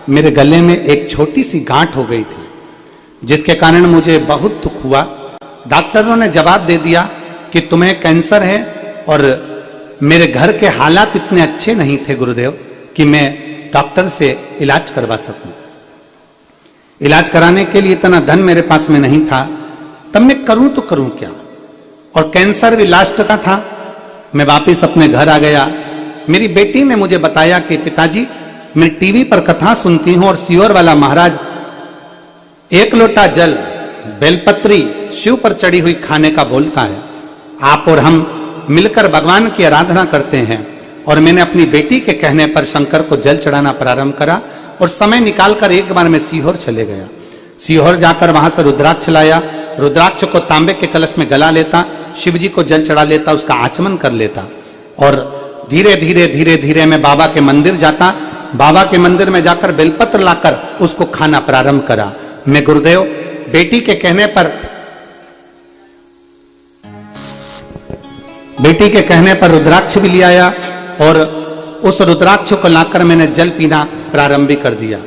मेरे गले में एक छोटी सी गांठ हो गई थी, जिसके कारण मुझे बहुत दुख हुआ। डॉक्टरों ने जवाब दे दिया कि तुम्हें कैंसर है, और मेरे घर के हालात इतने अच्छे नहीं थे गुरुदेव कि मैं डॉक्टर से इलाज करवा सकूं। इलाज कराने के लिए इतना धन मेरे पास में नहीं था। तब मैं करूं तो करूं क्या, और कैंसर भी लास्ट का था। मैं वापिस अपने घर आ गया। मेरी बेटी ने मुझे बताया कि पिताजी, मैं टीवी पर कथा सुनती हूं और सियोर वाला महाराज एक लोटा जल बेलपत्री शिव पर चढ़ी हुई खाने का बोलता है। आप और हम मिलकर भगवान की आराधना करते हैं। और मैंने अपनी बेटी के कहने पर शंकर को जल चढ़ाना प्रारंभ करा, और समय निकालकर एक बार मैं सीहोर चले गया। सीहोर जाकर वहां से रुद्राक्ष लाया। रुद्राक्ष को तांबे के कलश में गला लेता, शिव जी को जल चढ़ा लेता, उसका आचमन कर लेता, और धीरे धीरे धीरे धीरे मैं बाबा के मंदिर जाता। बाबा के मंदिर में जाकर बेलपत्र लाकर उसको खाना प्रारंभ करा। मैं गुरुदेव बेटी के कहने पर रुद्राक्ष भी ले आया, और उस रुद्राक्ष को लाकर मैंने जल पीना प्रारंभ भी कर दिया।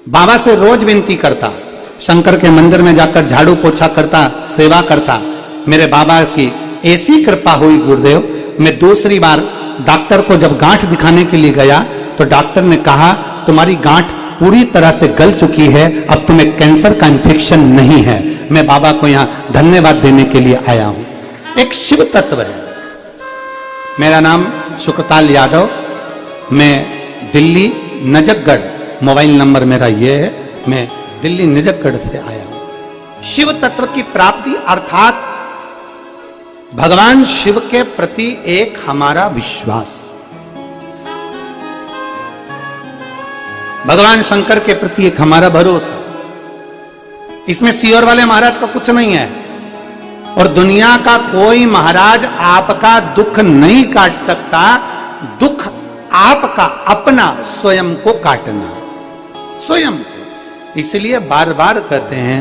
बाबा से रोज विनती करता, शंकर के मंदिर में जाकर झाड़ू पोछा करता, सेवा करता। मेरे बाबा की ऐसी कृपा हुई गुरुदेव, मैं दूसरी बार डॉक्टर को जब गांठ दिखाने के लिए गया तो डॉक्टर ने कहा तुम्हारी गांठ पूरी तरह से गल चुकी है, अब तुम्हें कैंसर का इन्फेक्शन नहीं है। मैं बाबा को यहाँ धन्यवाद देने के लिए आया हूं। एक शिव तत्व है। मेरा नाम सुखताल यादव, मैं दिल्ली नजकगढ़, मोबाइल नंबर मेरा ये है, मैं दिल्ली नजकगढ़ से आया हूं। शिव तत्व की प्राप्ति अर्थात भगवान शिव के प्रति एक हमारा विश्वास, भगवान शंकर के प्रति एक हमारा भरोसा। इसमें सियोर वाले महाराज का कुछ नहीं है, और दुनिया का कोई महाराज आपका दुख नहीं काट सकता। दुख आपका अपना स्वयं को काटना, स्वयं। इसलिए बार बार कहते हैं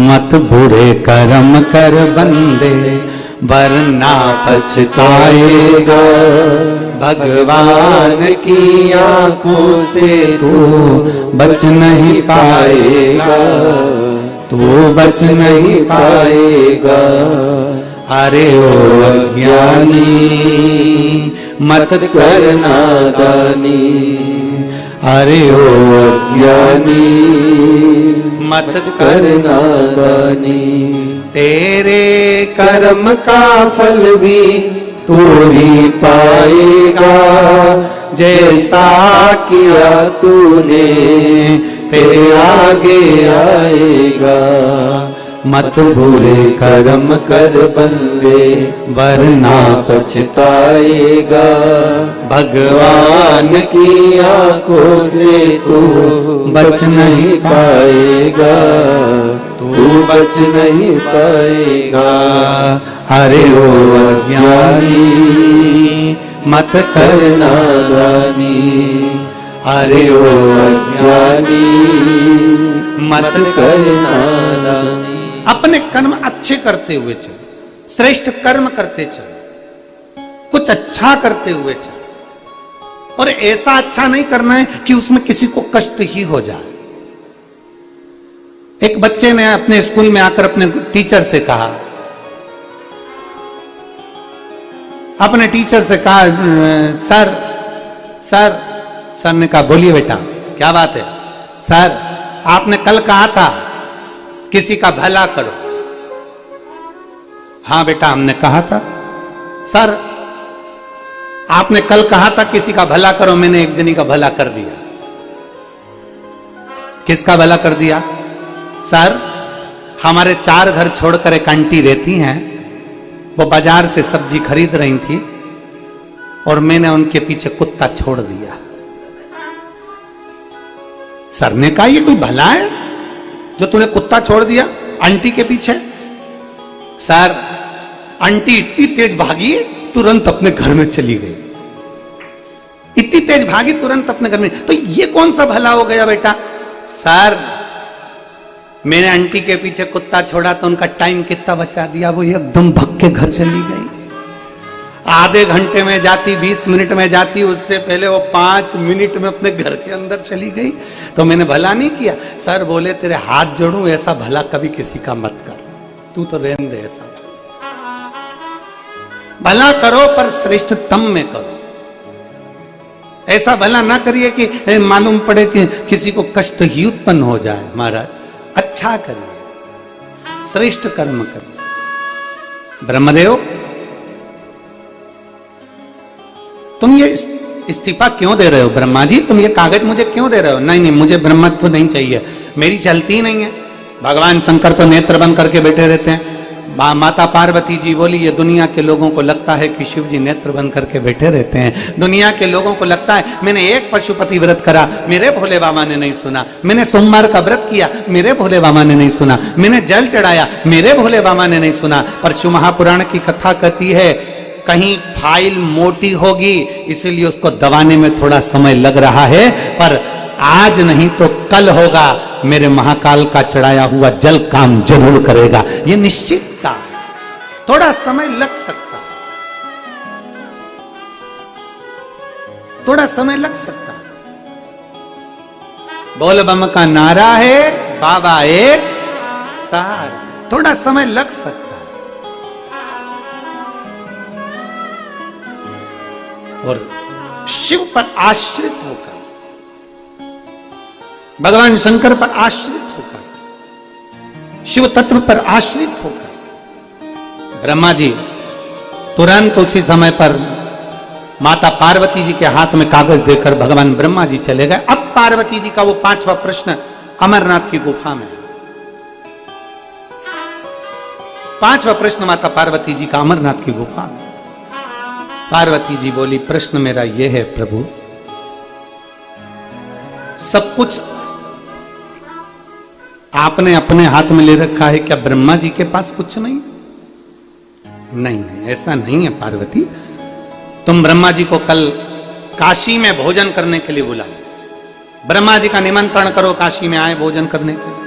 मत बुरे कर्म कर बंदे वरना पछताएगा। भगवान की आंखों से तू बच नहीं पाएगा, तू बच नहीं पाएगा। अरे ओ अज्ञानी मत कर नादानी, अरे ओ अज्ञानी मत कर नादानी। तेरे कर्म का फल भी तू ही पाएगा, जैसा किया तूने तेरे आगे आएगा। मत बुरे कर्म कर बंदे, वरना पछताएगा। भगवान की आंखों से तू बच नहीं पाएगा, तू बच नहीं पाएगा। अरे ओ अज्ञानी मत करना नादानी, अरे ओ अज्ञानी मत करना नादानी। अपने कर्म अच्छे करते हुए चलो, श्रेष्ठ कर्म करते चलो, कुछ अच्छा करते हुए चलो, और ऐसा अच्छा नहीं करना है कि उसमें किसी को कष्ट ही हो जाए। एक बच्चे ने अपने स्कूल में आकर अपने टीचर से कहा, अपने टीचर से कहा, सर सर सर ने कहा, बोलिए बेटा क्या बात है? सर आपने कल कहा था किसी का भला करो। हाँ बेटा हमने कहा था। सर आपने कल कहा था किसी का भला करो, मैंने एक जनी का भला कर दिया। किसका भला कर दिया? सर हमारे 4 घर छोड़कर एक आंटी रहती हैं, वो बाजार से सब्जी खरीद रही थी और मैंने उनके पीछे कुत्ता छोड़ दिया। सर ने कहा, ये कोई भला है जो तूने कुत्ता छोड़ दिया आंटी के पीछे? सर आंटी इतनी तेज भागी तुरंत अपने घर में चली गई, इतनी तेज भागी तुरंत अपने घर में। तो ये कौन सा भला हो गया बेटा? सर मैंने आंटी के पीछे कुत्ता छोड़ा तो उनका टाइम कितना बचा दिया, वो एकदम भग के घर चली गई। आधे घंटे में जाती, 20 मिनट में जाती, उससे पहले वो 5 मिनट में अपने घर के अंदर चली गई। तो मैंने भला नहीं किया। सर बोले तेरे हाथ जोड़ूं, ऐसा भला कभी किसी का मत कर, तू तो रहने दे। ऐसा भला करो पर श्रेष्ठतम में करो। ऐसा भला ना करिए कि मालूम पड़े कि किसी को कष्ट ही उत्पन्न हो जाए। महाराज अच्छा करिए, श्रेष्ठ कर्म करिए। ब्रह्मदेव तुम ये इस्तीफा क्यों दे रहे हो? ब्रह्मा जी तुम ये कागज मुझे क्यों दे रहे हो? नहीं नहीं मुझे ब्रह्मत्व नहीं चाहिए, मेरी चलती ही नहीं है। भगवान शंकर तो नेत्र बंद करके बैठे रहते हैं। माता पार्वती जी बोली, ये दुनिया के लोगों को लगता है कि शिव जी नेत्र बंद करके बैठे रहते हैं। दुनिया के लोगों को लगता है मैंने एक पशुपति व्रत करा, मेरे भोले बाबा ने नहीं सुना। मैंने सोमवार का व्रत किया, मेरे भोले बाबा ने नहीं सुना। मैंने जल चढ़ाया, मेरे भोले बाबा ने नहीं सुना। पर शिव महापुराण की कथा कहती है कहीं फाइल मोटी होगी, इसीलिए उसको दबाने में थोड़ा समय लग रहा है, पर आज नहीं तो कल होगा। मेरे महाकाल का चढ़ाया हुआ जल काम जरूर करेगा, ये निश्चित था। थोड़ा समय लग सकता, थोड़ा समय लग सकता। बोल बम का नारा है, बाबा एक सहारा, थोड़ा समय लग सकता। और शिव पर आश्रित होकर, भगवान शंकर पर आश्रित होकर, शिव तत्व पर आश्रित होकर ब्रह्मा जी तुरंत उसी समय पर माता पार्वती जी के हाथ में कागज देकर भगवान ब्रह्मा जी चले गए। अब पार्वती जी का वो 5वां प्रश्न अमरनाथ की गुफा में, 5वां प्रश्न माता पार्वती जी का अमरनाथ की गुफा में। पार्वती जी बोली, प्रश्न मेरा यह है प्रभु, सब कुछ आपने अपने हाथ में ले रखा है, क्या ब्रह्मा जी के पास कुछ नहीं? नहीं नहीं ऐसा नहीं है पार्वती। तुम ब्रह्मा जी को कल काशी में भोजन करने के लिए बुलाओ, ब्रह्मा जी का निमंत्रण करो, काशी में आए भोजन करने के लिए।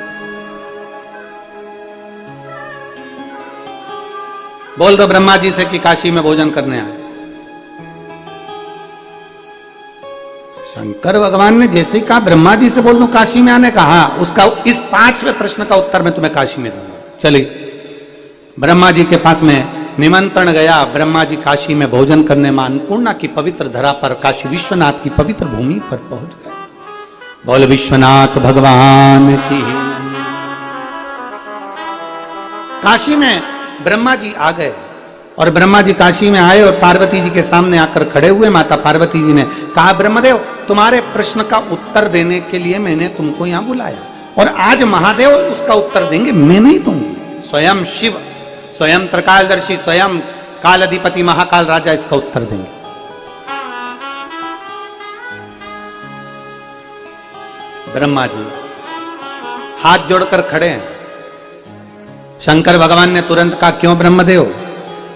बोल दो ब्रह्मा जी से कि काशी में भोजन करने आए। शंकर भगवान ने जैसे ही कहा ब्रह्मा जी से बोल दूं काशी में आने का, हाँ उसका इस 5वें प्रश्न का उत्तर मैं तुम्हें काशी में दूंगा। चलिए ब्रह्मा जी के पास में निमंत्रण गया। ब्रह्मा जी काशी में भोजन करने में अन्नपूर्णा की पवित्र धरा पर, काशी विश्वनाथ की पवित्र भूमि पर पहुंच गए। बोल विश्वनाथ भगवान की। काशी में ब्रह्मा जी आ गए और ब्रह्मा जी काशी में आए और पार्वती जी के सामने आकर खड़े हुए। माता पार्वती जी ने कहा, ब्रह्मदेव तुम्हारे प्रश्न का उत्तर देने के लिए मैंने तुमको यहां बुलाया, और आज महादेव उसका उत्तर देंगे, मैं नहीं दूंगी। स्वयं शिव, स्वयं त्रिकालदर्शी, स्वयं काल अधिपति महाकाल राजा इसका उत्तर देंगे। ब्रह्मा जी हाथ जोड़कर खड़े हैं। शंकर भगवान ने तुरंत कहा, क्यों ब्रह्मदेव,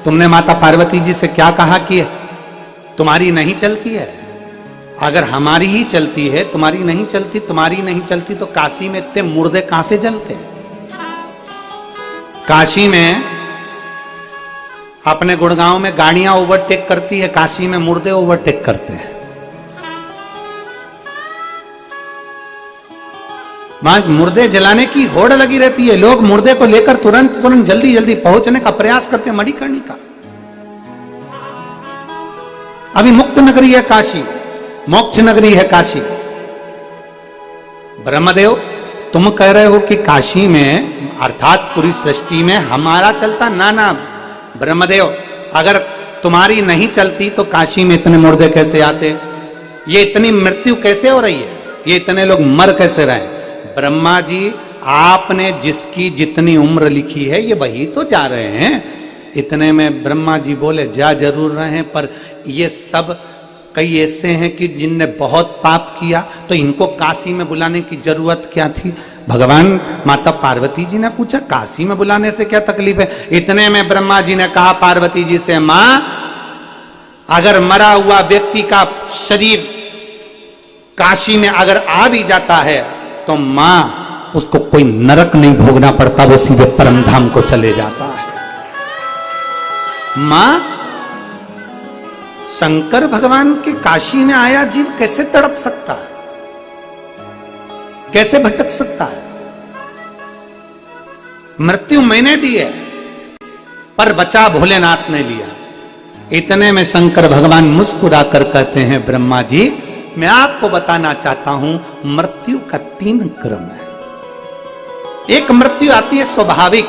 तुमने माता पार्वती जी से क्या कहा कि तुम्हारी नहीं चलती है? अगर हमारी ही चलती है, तुम्हारी नहीं चलती, तुम्हारी नहीं चलती तो काशी में इतने मुर्दे कहां से जलते? काशी में अपने गुड़गांव में गाड़ियां ओवरटेक करती है, काशी में मुर्दे ओवरटेक करते हैं। वहां मुर्दे जलाने की होड़ लगी रहती है, लोग मुर्दे को लेकर तुरंत तुरंत जल्दी जल्दी पहुंचने का प्रयास करते हैं मणिकर्णिका। अभी मुक्त नगरी है काशी, मोक्ष नगरी है काशी। ब्रह्मदेव तुम कह रहे हो कि काशी में अर्थात पूरी सृष्टि में हमारा चलता, ना ना ब्रह्मदेव, अगर तुम्हारी नहीं चलती तो काशी में इतने मुर्दे कैसे आते? ये इतनी मृत्यु कैसे हो रही है? ये इतने लोग मर कैसे रहे? ब्रह्मा जी आपने जिसकी जितनी उम्र लिखी है ये वही तो जा रहे हैं। इतने में ब्रह्मा जी बोले, जा जरूर रहे हैं, पर ये सब कई ऐसे हैं कि जिनने बहुत पाप किया, तो इनको काशी में बुलाने की जरूरत क्या थी? भगवान माता पार्वती जी ने पूछा, काशी में बुलाने से क्या तकलीफ है? इतने में ब्रह्मा जी ने कहा पार्वती जी से, मां अगर मरा हुआ व्यक्ति का शरीर काशी में अगर आ भी जाता है तो मां उसको कोई नरक नहीं भोगना पड़ता, वो सीधे परम धाम को चले जाता है। मां शंकर भगवान के काशी में आया जीव कैसे तड़प सकता है, कैसे भटक सकता है? मृत्यु मैंने दी है पर बचा भोलेनाथ ने लिया। इतने में शंकर भगवान मुस्कुराकर कहते हैं, ब्रह्मा जी मैं आपको बताना चाहता हूं, मृत्यु का 3 क्रम है। एक मृत्यु आती है स्वाभाविक,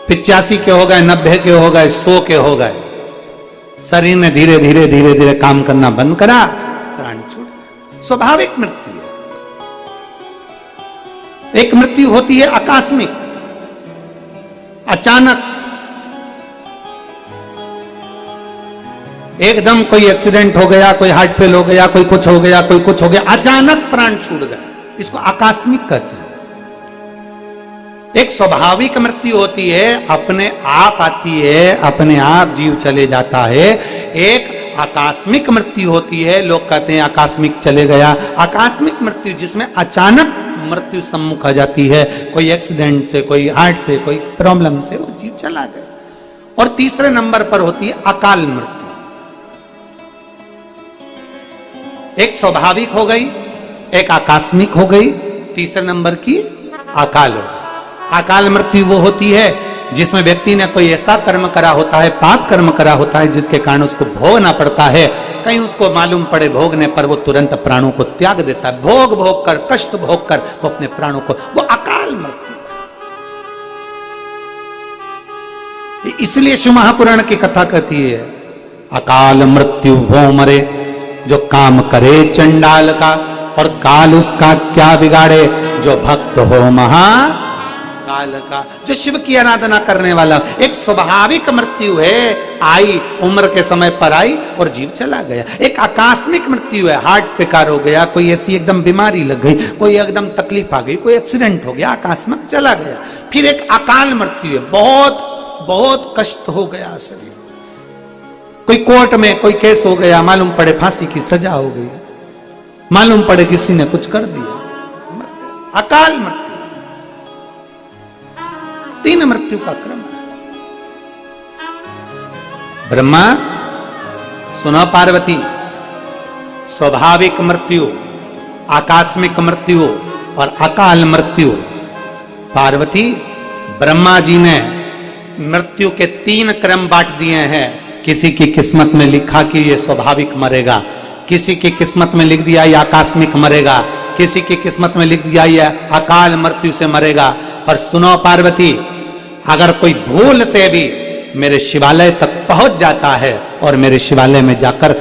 85 के हो गए, 90 के हो गए, 100 के हो गए, शरीर ने धीरे धीरे धीरे धीरे काम करना बंद करा, प्राण छूट गया, स्वाभाविक मृत्यु है। एक मृत्यु होती है आकस्मिक, अचानक एकदम कोई एक्सीडेंट हो गया, कोई हार्ट फेल हो गया, कोई कुछ हो गया, कोई कुछ हो गया, अचानक प्राण छूट गया, इसको आकस्मिक कहते हैं। एक स्वाभाविक मृत्यु होती है, अपने आप आती है, अपने आप जीव चले जाता है। एक आकस्मिक मृत्यु होती है, लोग कहते हैं आकस्मिक चले गया। आकस्मिक मृत्यु जिसमें अचानक मृत्यु सम्मुख आ जाती है, कोई एक्सीडेंट से, कोई हार्ट से, कोई प्रॉब्लम से वो जीव चला गया। और तीसरे नंबर पर होती है अकाल मृत्यु। एक स्वाभाविक हो गई, एक आकस्मिक हो गई, तीसरे नंबर की अकाल हो गई। अकाल मृत्यु वो होती है जिसमें व्यक्ति ने कोई ऐसा कर्म करा होता है, पाप कर्म करा होता है, जिसके कारण उसको भोगना पड़ता है। कहीं उसको मालूम पड़े भोगने पर वो तुरंत प्राणों को त्याग देता है, भोग भोग कर, कष्ट भोग कर वो अपने प्राणों को, वो अकाल मृत्यु है। इसलिए शिव महापुराण की कथा कहती है, अकाल मृत्यु वो मरे जो काम करे चंडाल का, और काल उसका क्या बिगाड़े जो भक्त हो महाकाल का। जो शिव की आराधना करने वाला, एक स्वाभाविक मृत्यु है, आई उम्र के समय पर आई और जीव चला गया। एक आकस्मिक मृत्यु है, हार्ट बेकार हो गया, कोई ऐसी एकदम बीमारी लग गई, कोई एकदम तकलीफ आ गई, कोई एक्सीडेंट हो गया, आकस्मिक चला गया। फिर एक अकाल मृत्यु है, बहुत बहुत कष्ट हो गया शरीर, कोई कोर्ट में कोई केस हो गया, मालूम पड़े फांसी की सजा हो गई, मालूम पड़े किसी ने कुछ कर दिया, अकाल मृत्यु। 3 मृत्यु का क्रम है। ब्रह्मा सुनो पार्वती, स्वाभाविक मृत्यु, आकस्मिक मृत्यु और अकाल मृत्यु। पार्वती, ब्रह्मा जी ने मृत्यु के 3 क्रम बांट दिए हैं। किसी की किस्मत में लिखा कि ये स्वाभाविक मरेगा, किसी की किस्मत में लिख दिया ये आकस्मिक मरेगा, किसी की किस्मत में लिख दिया ये अकाल मृत्यु से मरेगा। पर सुनो पार्वती, अगर कोई भूल से भी मेरे शिवालय तक पहुंच जाता है और मेरे शिवालय में जाकर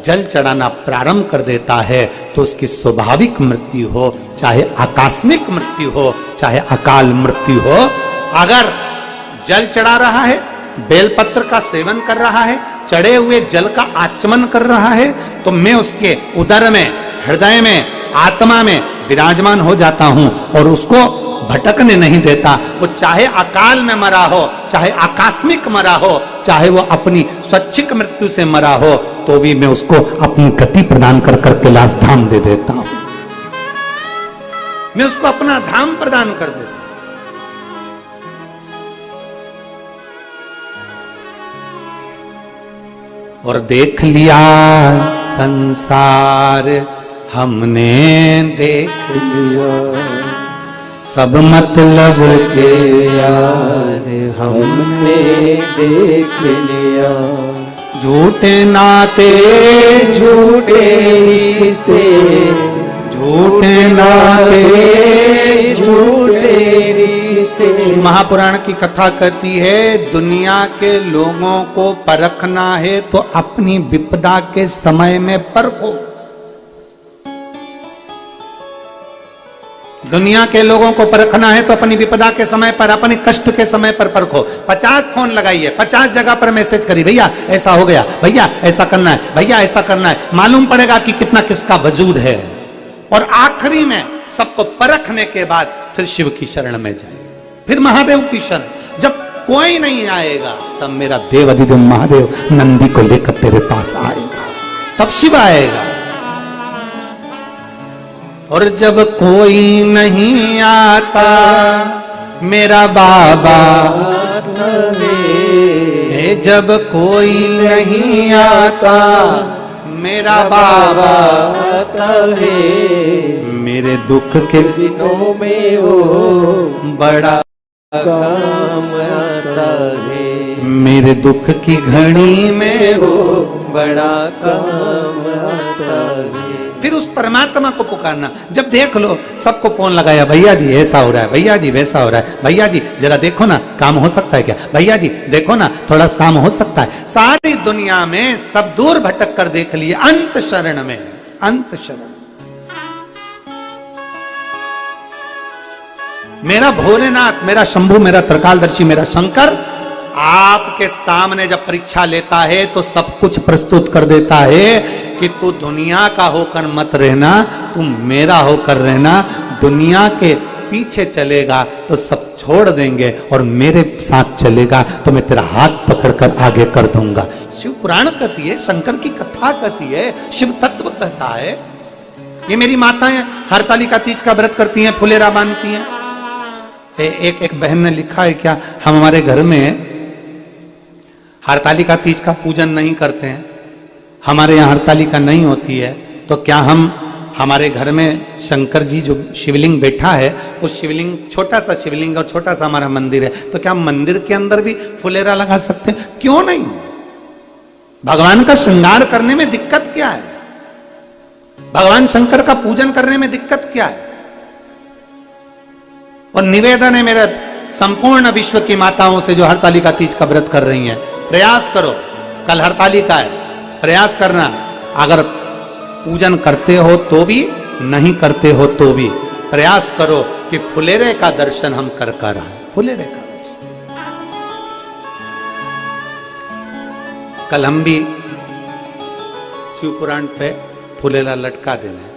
जल चढ़ाना प्रारंभ कर देता है तो उसकी स्वाभाविक मृत्यु हो, चाहे आकस्मिक मृत्यु हो, चाहे अकाल मृत्यु हो, अगर जल चढ़ा रहा है, बेलपत्र का सेवन कर रहा है, चढ़े हुए जल का आचमन कर रहा है, तो मैं उसके उदर में, हृदय में, आत्मा में विराजमान हो जाता हूं और उसको भटकने नहीं देता। वो चाहे अकाल में मरा हो, चाहे आकस्मिक मरा हो, चाहे वो अपनी स्वच्छिक मृत्यु से मरा हो, तो भी मैं उसको अपनी गति प्रदान कर कर कैलाश धाम दे देता हूं। मैं उसको अपना धाम प्रदान कर देता हूं। और देख लिया संसार हमने, देख लिया सब मतलब के यार हमने देख लिया। झूठे नाते झूठे रिश्ते, झूठे नाते झूठे रिश्ते। महापुराण की कथा कहती है दुनिया के लोगों को परखना है तो अपनी विपदा के समय में परखो। दुनिया के लोगों को परखना है तो अपनी विपदा के समय पर, अपने कष्ट के समय पर परखो। 50 फोन लगाइए, 50 जगह पर मैसेज करिए, भैया ऐसा हो गया, भैया ऐसा करना है, भैया ऐसा करना है। मालूम पड़ेगा कि कितना किसका वजूद है। और आखिरी में सबको परखने के बाद फिर शिव की शरण में जाए, फिर महादेव की शरण। जब कोई नहीं आएगा तब मेरा देव अधिदेव महादेव नंदी को लेकर तेरे पास आएगा, तब शिव आएगा। और जब कोई नहीं आता मेरा बाबा है, जब कोई नहीं आता मेरा बाबा है, मेरे दुख के दिनों में वो बड़ा काम आता है, मेरे दुख की घड़ी में वो बड़ा काम आता है। फिर उस परमात्मा को पुकारना। जब देख लो सबको फोन लगाया, भैया जी ऐसा हो रहा है, भैया जी वैसा हो रहा है, भैया जी जरा देखो ना काम हो सकता है क्या, भैया जी देखो ना थोड़ा काम हो सकता है। सारी दुनिया में सब दूर भटक कर देख लिए, अंत शरण में, अंत शरण। मेरा भोलेनाथ, मेरा शंभु, मेरा त्रिकालदर्शी, मेरा शंकर आपके सामने जब परीक्षा लेता है तो सब कुछ प्रस्तुत कर देता है कि तू दुनिया का होकर मत रहना, तू मेरा होकर रहना। दुनिया के पीछे चलेगा तो सब छोड़ देंगे और मेरे साथ चलेगा तो मैं तेरा हाथ पकड़कर आगे कर दूंगा। शिव पुराण कहती है, शंकर की कथा कहती है, शिव तत्व कहता है। ये मेरी माताएं हरतालिका तीज का व्रत करती हैं, फुलेरा बांधती हैं। एक बहन ने लिखा है क्या, हम हमारे घर में हरतालिका तीज का पूजन नहीं करते हैं, हमारे यहाँ हरतालिका नहीं होती है, तो क्या हम हमारे घर में शंकर जी जो शिवलिंग बैठा है, उस शिवलिंग, छोटा सा शिवलिंग और छोटा सा हमारा मंदिर है, तो क्या हम मंदिर के अंदर भी फुलेरा लगा सकते हैं? क्यों नहीं? भगवान का श्रृंगार करने में दिक्कत क्या है? भगवान शंकर का पूजन करने में दिक्कत क्या है? और निवेदन है मेरे संपूर्ण विश्व की माताओं से जो हरतालिका तीज का व्रत कर रही हैं, प्रयास करो, कल हरतालिका है, प्रयास करना। अगर पूजन करते हो तो भी, नहीं करते हो तो भी प्रयास करो कि फुलेरे का दर्शन हम कर कर आए। फुलेरे का कल हम भी शिव पुराण पे फुलेरा लटका देना,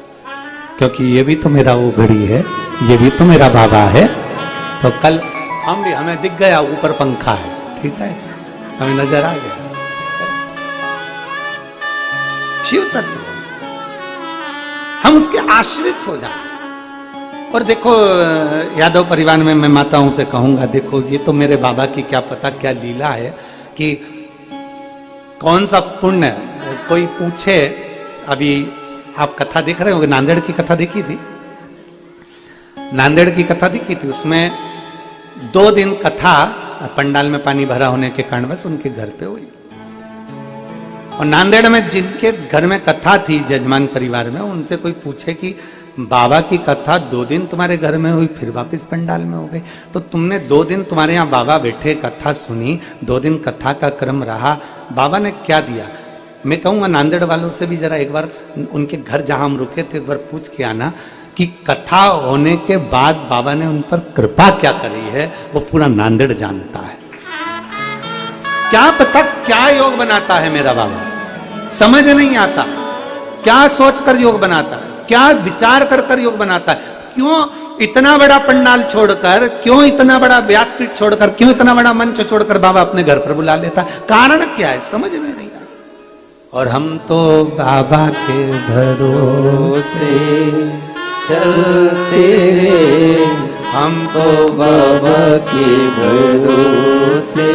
क्योंकि ये भी तो मेरा वो घड़ी है, ये भी तो मेरा बाबा है। तो कल हम भी, हमें दिख गया ऊपर पंखा है, ठीक है, हमें नजर आ गया शिव तत्व, हम उसके आश्रित हो जाए। और देखो यादव परिवार में मैं माताओं से कहूंगा, देखो ये तो मेरे बाबा की क्या पता क्या लीला है कि कौन सा पुण्य। कोई पूछे, अभी आप कथा देख रहे होंगे, नांदेड़ की कथा देखी थी, नांदेड़ की कथा देखी थी, उसमें 2 दिन कथा पंडाल में पानी भरा होने के कारण बस उनके घर पे हुई। और नांदेड़ में जिनके घर में कथा थी, जजमान परिवार में, उनसे कोई पूछे कि बाबा की कथा 2 दिन तुम्हारे घर में हुई, फिर वापस पंडाल में हो गई। तो तुमने 2 दिन तुम्हारे यहाँ बाबा बैठे, कथा सुनी, 2 दिन कथा का क्रम रहा, बाबा ने क्या दिया? मैं कहूँगा नांदेड़ वालों से भी जरा एक बार उनके घर जहाँ हम रुके थे एक बार पूछ के आना कि कथा होने के बाद बाबा ने उन पर कृपा क्या करी है, वो पूरा नांदेड़ जानता है। क्या पता क्या योग बनाता है मेरा बाबा, समझ नहीं आता। क्या सोचकर योग बनाता है, क्या विचार कर कर योग बनाता है। क्यों इतना बड़ा पंडाल छोड़कर, क्यों इतना बड़ा व्यासपीठ छोड़कर, क्यों इतना बड़ा मंच छोड़कर बाबा अपने घर पर बुला लेता है? कारण क्या है, समझ में नहीं आता। और हम तो बाबा के भरोसे चलते हैं, हम तो बाबा के भरोसे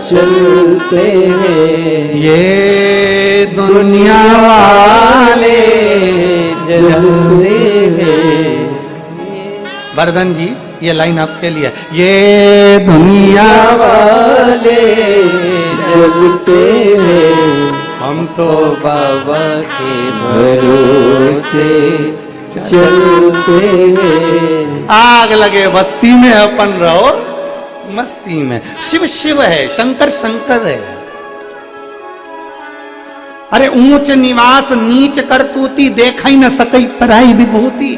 चलते हैं। ये दुनिया वाले चलते हैं। वर्धन जी ये लाइन आपके लिए, ये दुनिया वाले चलते हैं, हम तो बाबा के भरोसे चलते हैं। आग लगे बस्ती में अपन रहो मस्ती में। शिव शिव है, शंकर शंकर है। अरे ऊंच निवास नीच करतूती, देखा ही न सकई पराई विभूति।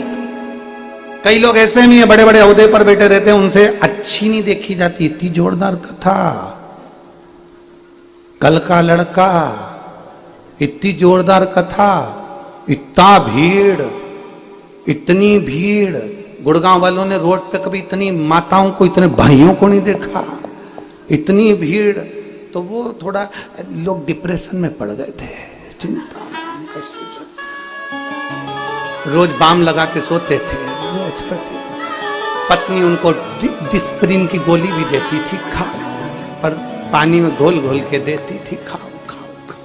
कई लोग ऐसे भी है बड़े बड़े ओहदे पर बैठे रहते हैं, उनसे अच्छी नहीं देखी जाती। इतनी जोरदार कथा, कल का लड़का, इतनी जोरदार कथा, इतना भीड़, इतनी भीड़। गुड़गांव वालों ने रोड पे कभी इतनी माताओं को, इतने भाइयों को नहीं देखा, इतनी भीड़। तो वो थोड़ा लोग डिप्रेशन में पड़ गए थे, चिंता में। रोज बाम लगा के सोते थे, रोज पड़ते थे। पत्नी उनको डिस्प्रिन की गोली भी देती थी, खा, पर पानी में घोल घोल के देती थी, खाओ खाओ खाओ।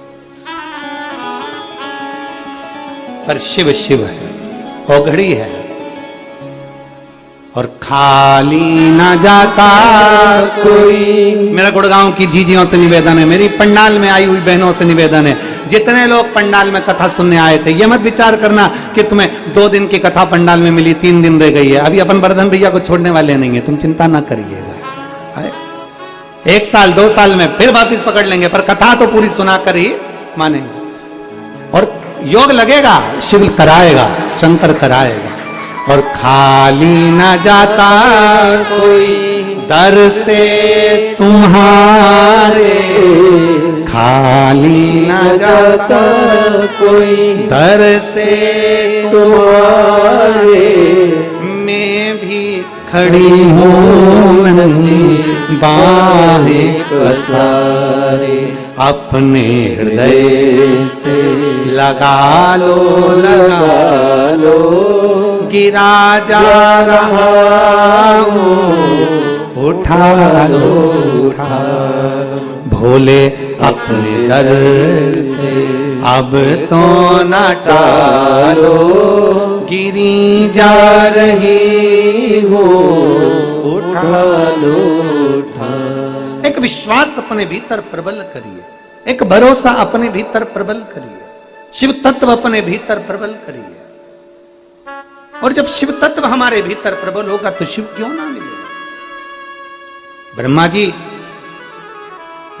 पर शिव शिव है, ओघड़ी है, और खाली ना जाता कोई। मेरा गुड़गांव की जीजियों से निवेदन है, मेरी पंडाल में आई हुई बहनों से निवेदन है, जितने लोग पंडाल में कथा सुनने आए थे, ये मत विचार करना कि तुम्हें 2 दिन की कथा पंडाल में मिली, 3 दिन रह गई है। अभी अपन वर्धन भैया को छोड़ने वाले नहीं है, तुम चिंता ना करिएगा। 1 साल 2 साल में फिर वापिस पकड़ लेंगे, पर कथा तो पूरी सुना कर ही मानेंगे। और योग लगेगा, शिव कराएगा, शंकर कराएगा। और खाली न जाता कोई दर से तुम्हारे, खाली न जाता कोई दर से तुम्हारे। मैं भी खड़ी हूँ नन्ही बाहें पसारे, अपने हृदय से लगा लो लगा लो। गिरा जा रहा हूँ उठा लो उठा, भोले अपने दर से अब तो न टालो। गिरी जा रही हो उठा लो उठा। एक विश्वास अपने भीतर प्रबल करिए, एक भरोसा अपने भीतर प्रबल करिए, शिव तत्व अपने भीतर प्रबल करिए। और जब शिव तत्व हमारे भीतर प्रबल होगा तो शिव क्यों ना मिलेगा। ब्रह्मा जी,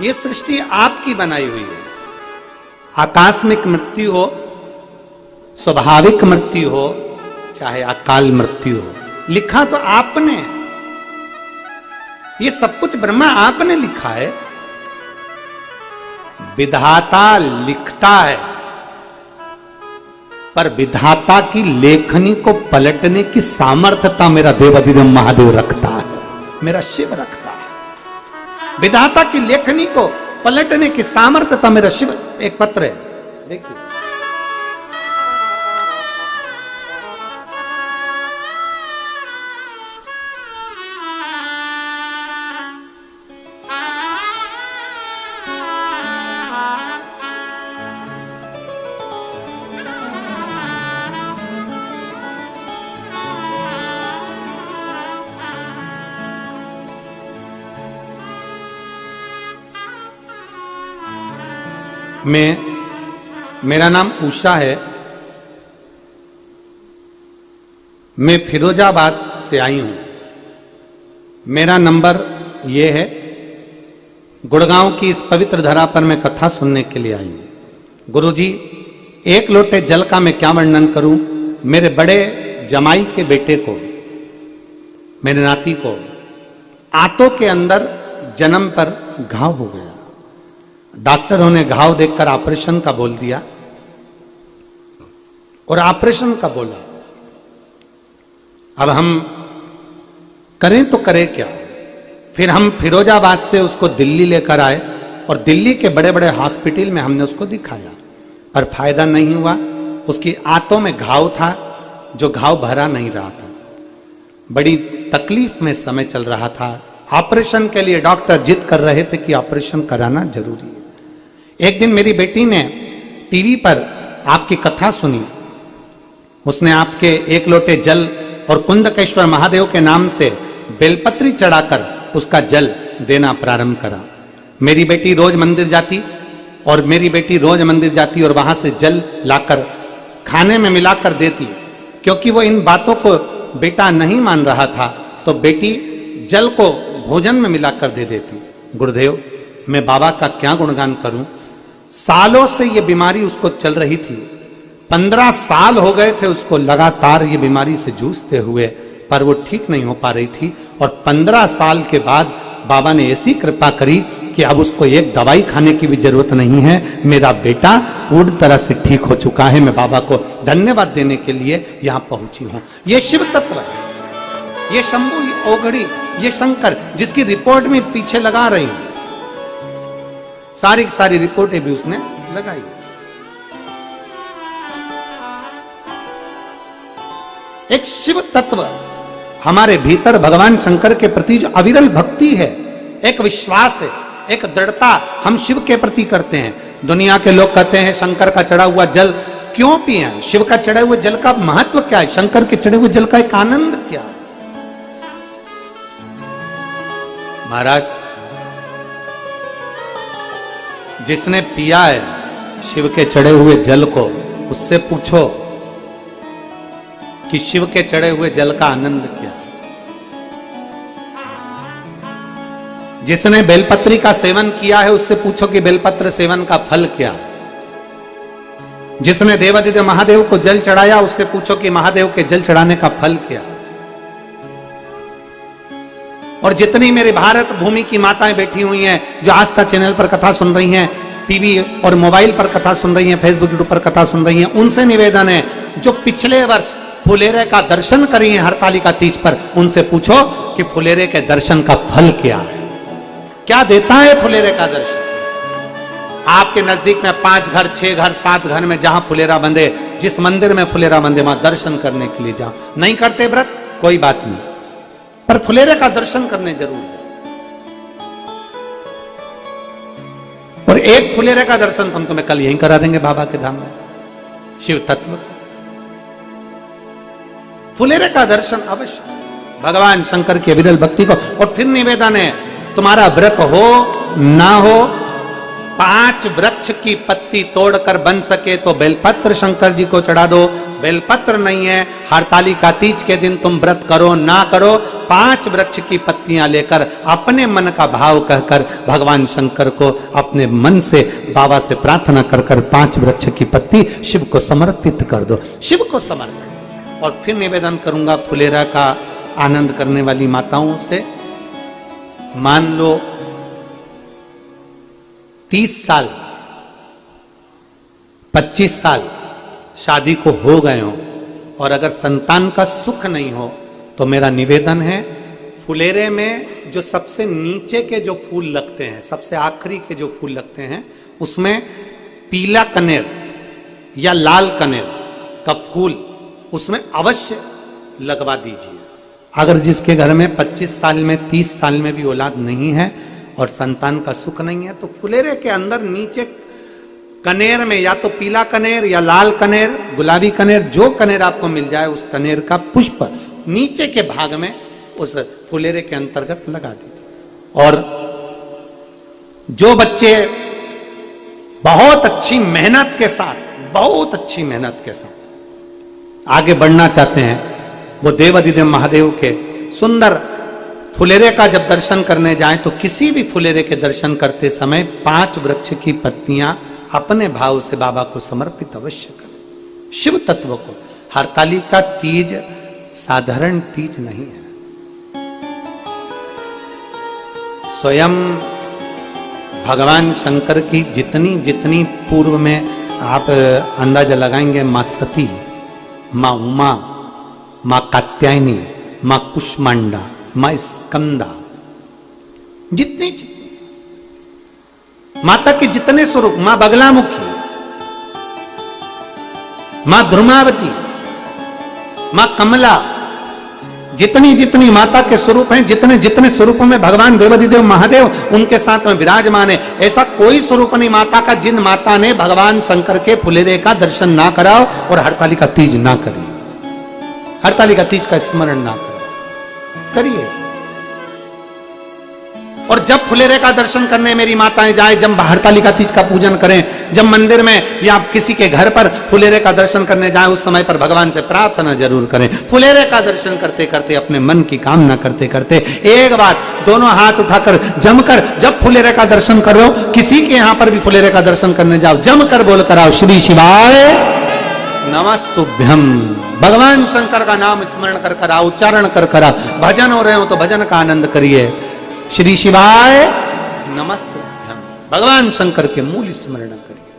ये सृष्टि आपकी बनाई हुई है। आकस्मिक मृत्यु हो, स्वाभाविक मृत्यु हो, चाहे अकाल मृत्यु हो, लिखा तो आपने। ये सब कुछ ब्रह्मा आपने लिखा है। विधाता लिखता है, पर विधाता की लेखनी को पलटने की सामर्थ्यता मेरा देवाधिदेव महादेव रखता है, मेरा शिव रखता है। विधाता की लेखनी को पलटने की सामर्थ्यता मेरा शिव। एक पत्र है, देखिए, मेरा नाम उषा है। मैं फिरोजाबाद से आई हूं। मेरा नंबर ये है। गुड़गांव की इस पवित्र धरा पर मैं कथा सुनने के लिए आई हूं। गुरुजी, एक लोटे जल का मैं क्या वर्णन करूं। मेरे बड़े जमाई के बेटे को, मेरे नाती को आंतों के अंदर जन्म पर घाव हो गया। डॉक्टरों ने घाव देखकर ऑपरेशन का बोल दिया और ऑपरेशन का बोला। अब हम करें तो करें क्या। फिर हम फिरोजाबाद से उसको दिल्ली लेकर आए और दिल्ली के बड़े बड़े हॉस्पिटल में हमने उसको दिखाया, पर फायदा नहीं हुआ। उसकी आंतों में घाव था, जो घाव भरा नहीं रहा था। बड़ी तकलीफ में समय चल रहा था। ऑपरेशन के लिए डॉक्टर जिद कर रहे थे कि ऑपरेशन कराना जरूरी है। एक दिन मेरी बेटी ने टीवी पर आपकी कथा सुनी। उसने आपके एक लोटे जल और कुंदकेश्वर महादेव के नाम से बेलपत्री चढ़ाकर उसका जल देना प्रारंभ करा। मेरी बेटी रोज मंदिर जाती और वहां से जल लाकर खाने में मिलाकर देती। क्योंकि वो इन बातों को बेटा नहीं मान रहा था, तो बेटी जल को भोजन में मिलाकर दे देती। गुरुदेव, मैं बाबा का क्या गुणगान करूं। सालों से ये बीमारी उसको चल रही थी। 15 साल हो गए थे उसको लगातार ये बीमारी से जूझते हुए, पर वो ठीक नहीं हो पा रही थी। और 15 साल के बाद बाबा ने ऐसी कृपा करी कि अब उसको एक दवाई खाने की भी जरूरत नहीं है। मेरा बेटा पूर्ण तरह से ठीक हो चुका है। मैं बाबा को धन्यवाद देने के लिए यहां पहुंची हूं। ये शिव तत्व है, ये शंभु, ये ओघड़ी, ये शंकर, जिसकी रिपोर्ट में पीछे लगा रही हूं। सारी सारी रिपोर्टें भी उसने लगाई। एक शिव तत्व हमारे भीतर भगवान शंकर के प्रति जो अविरल भक्ति है, एक विश्वास है, एक दृढ़ता हम शिव के प्रति करते हैं। दुनिया के लोग कहते हैं शंकर का चढ़ा हुआ जल क्यों पिए, शिव का चढ़े हुए जल का महत्व क्या है, शंकर के चढ़े हुए जल का एक आनंद क्या है। महाराज, जिसने पिया है शिव के चढ़े हुए जल को, उससे पूछो कि शिव के चढ़े हुए जल का आनंद क्या। जिसने बेलपत्री का सेवन किया है, उससे पूछो कि बेलपत्र सेवन का फल क्या। जिसने देवादिदेव महादेव को जल चढ़ाया, उससे पूछो कि महादेव के जल चढ़ाने का फल क्या। और जितनी मेरे भारत भूमि की माताएं बैठी हुई हैं, जो आस्था चैनल पर कथा सुन रही हैं, टीवी और मोबाइल पर कथा सुन रही हैं, फेसबुक यूट्यूब पर कथा सुन रही हैं, उनसे निवेदन है, जो पिछले वर्ष फुलेरे का दर्शन करी है हरतालिका तीज पर, उनसे पूछो कि फुलेरे के दर्शन का फल क्या है, क्या देता है फुलेरे का दर्शन। आपके नजदीक में 5 घर, 6 घर, 7 घर में जहां फुलेरा बंधे, जिस मंदिर में फुलेरा बंधे, वहां दर्शन करने के लिए जाओ। नहीं करते व्रत, कोई बात नहीं, पर फुलेरे का दर्शन करने जरूर जाओ। और एक फुलेरे का दर्शन हम तुम्हें कल यहीं करा देंगे बाबा के धाम में, शिव तत्व। फुलेरे का दर्शन अवश्य, भगवान शंकर की अविरल भक्ति को। और फिर निवेदन है, तुम्हारा व्रत हो ना हो, 5 वृक्ष की पत्ती तोड़कर बन सके तो बेलपत्र शंकर जी को चढ़ा दो। बेलपत्र नहीं है, हरतालिका तीज के दिन तुम व्रत करो ना करो, 5 वृक्ष की पत्तियां लेकर अपने मन का भाव कहकर भगवान शंकर को अपने मन से, बाबा से प्रार्थना कर कर 5 वृक्ष की पत्ती शिव को समर्पित कर दो, शिव को समर्पित। और फिर निवेदन करूंगा फुलेरा का आनंद करने वाली माताओं से, मान लो 30 साल 25 साल शादी को हो गए हो और अगर संतान का सुख नहीं हो, तो मेरा निवेदन है, फुलेरे में जो सबसे नीचे के जो फूल लगते हैं, सबसे आखिरी के जो फूल लगते हैं, उसमें पीला कनेर या लाल कनेर का फूल उसमें अवश्य लगवा दीजिए। अगर जिसके घर में 25 साल में 30 साल में भी औलाद नहीं है और संतान का सुख नहीं है, तो फुलेरे के अंदर नीचे कनेर में या तो पीला कनेर या लाल कनेर, गुलाबी कनेर, जो कनेर आपको मिल जाए, उस कनेर का पुष्प नीचे के भाग में उस फुलेरे के अंतर्गत लगा दीजिए। और जो बच्चे बहुत अच्छी मेहनत के साथ आगे बढ़ना चाहते हैं, वो देवाधिदेव महादेव के सुंदर फुलेरे का जब दर्शन करने जाएं तो किसी भी फुलेरे के दर्शन करते समय 5 वृक्ष की पत्तियां अपने भाव से बाबा को समर्पित अवश्य करें। शिव तत्व को हरतालिका तीज साधारण तीज नहीं है। स्वयं भगवान शंकर की जितनी जितनी पूर्व में आप अंदाजा लगाएंगे, मां सती, मां उमा, मां कात्यायनी, मां कुष्मांडा, मां स्कंदा, जितनी माता के जितने स्वरूप, मां बगलामुखी, मां ध्रुमावती, मां कमला, जितनी जितनी माता के स्वरूप हैं, जितने जितने स्वरूपों में भगवान देवाधिदेव महादेव उनके साथ में विराजमान है, ऐसा कोई स्वरूप नहीं माता का जिन माता ने भगवान शंकर के फुलेरे का दर्शन ना कराओ और हरतालिका तीज ना करिए, हरतालिका तीज का स्मरण ना करिए। और जब फुलेरे का दर्शन करने मेरी माताएं जाए, जब हरतालिका तीज का पूजन करें, जब मंदिर में या किसी के घर पर फुलेरे का दर्शन करने जाए, उस समय पर भगवान से प्रार्थना जरूर करें। फुलेरे का दर्शन करते करते, अपने मन की कामना करते करते, एक बार दोनों हाथ उठाकर जमकर जब फुलेरे का दर्शन करो, किसी के यहां पर भी फुलेरे का दर्शन करने जाओ, जमकर बोल कर आओ, श्री शिवाय नमस्तुभ्यम। भगवान शंकर का नाम स्मरण कर कर आओ, उच्चारण कर कर आओ। भजन हो रहे हो तो भजन का आनंद करिए। श्री शिवाय नमस्तुभ्यम, भगवान शंकर के मूल स्मरण करिए,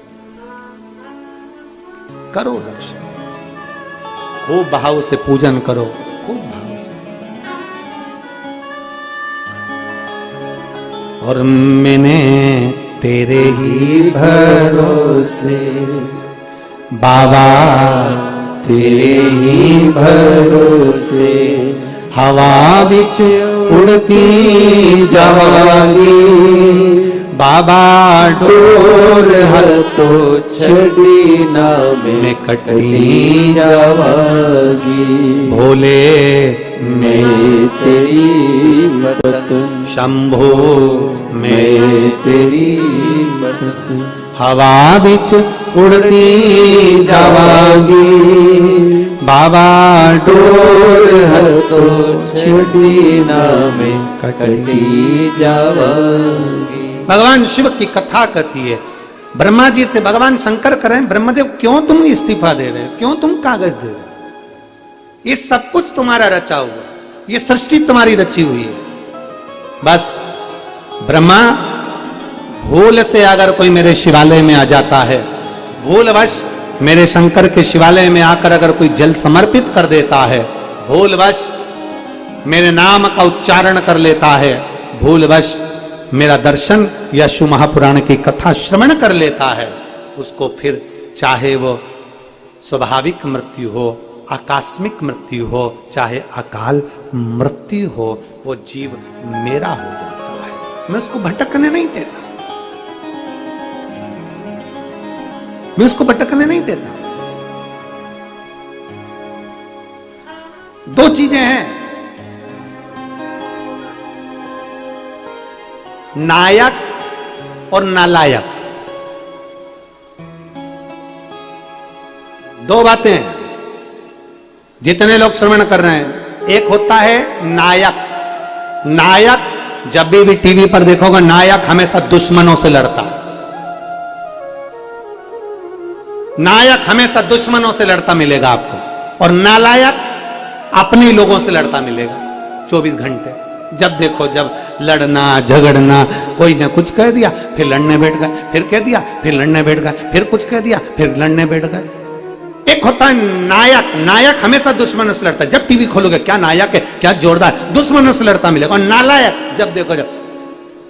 करो दर्शन, खूब भाव से पूजन करो, खूब भाव से। और मैंने तेरे ही भरोसे बाबा, तेरे ही भरोसे हवा बिच उड़ती जावांगी, बाबा डोर हर तो छड़ी ना में कटनी जावांगी, भोले मैं तेरी मदद, शंभो मैं तेरी मदद, हवा बिच उड़ती जावांगी, बाबा डोर हर तो छड़ी ना में कटती जावांगी। भगवान शिव की कथा कहती है, ब्रह्मा जी से भगवान शंकर करें, ब्रह्मदेव क्यों तुम इस्तीफा दे रहे हो, क्यों तुम कागज दे रहे हो, ये सब कुछ तुम्हारा रचा हुआ, ये सृष्टि तुम्हारी रची हुई है। बस ब्रह्मा, भूल से अगर कोई मेरे शिवालय में आ जाता है, भूलवश मेरे शंकर के शिवालय में आकर अगर कोई जल समर्पित कर देता है, भूलवश मेरे नाम का उच्चारण कर लेता है, भूलवश मेरा दर्शन या शिव महापुराण की कथा श्रवण कर लेता है, उसको फिर चाहे वो स्वाभाविक मृत्यु हो, आकस्मिक मृत्यु हो, चाहे अकाल मृत्यु हो, वो जीव मेरा हो जाता है। मैं उसको भटकने नहीं देता, मैं उसको भटकने नहीं देता। दो चीजें हैं, नायक और नालायक, दो बातें हैं। जितने लोग श्रवण कर रहे हैं, एक होता है नायक। नायक जब भी टीवी पर देखोगे, नायक हमेशा दुश्मनों से लड़ता, नायक हमेशा दुश्मनों से लड़ता मिलेगा आपको, और नालायक अपने लोगों से लड़ता मिलेगा 24 घंटे। जब देखो जब लड़ना झगड़ना, कोई ने कुछ कह दिया फिर लड़ने बैठ गए, फिर कह दिया फिर लड़ने बैठ गए, फिर कुछ कह दिया फिर लड़ने बैठ गए। एक होता है नायक, नायक हमेशा दुश्मनों से लड़ता है। जब टीवी खोलोगे क्या नायक है, क्या जोरदार, दुश्मनों से लड़ता मिलेगा। और नालायक जब देखो, जब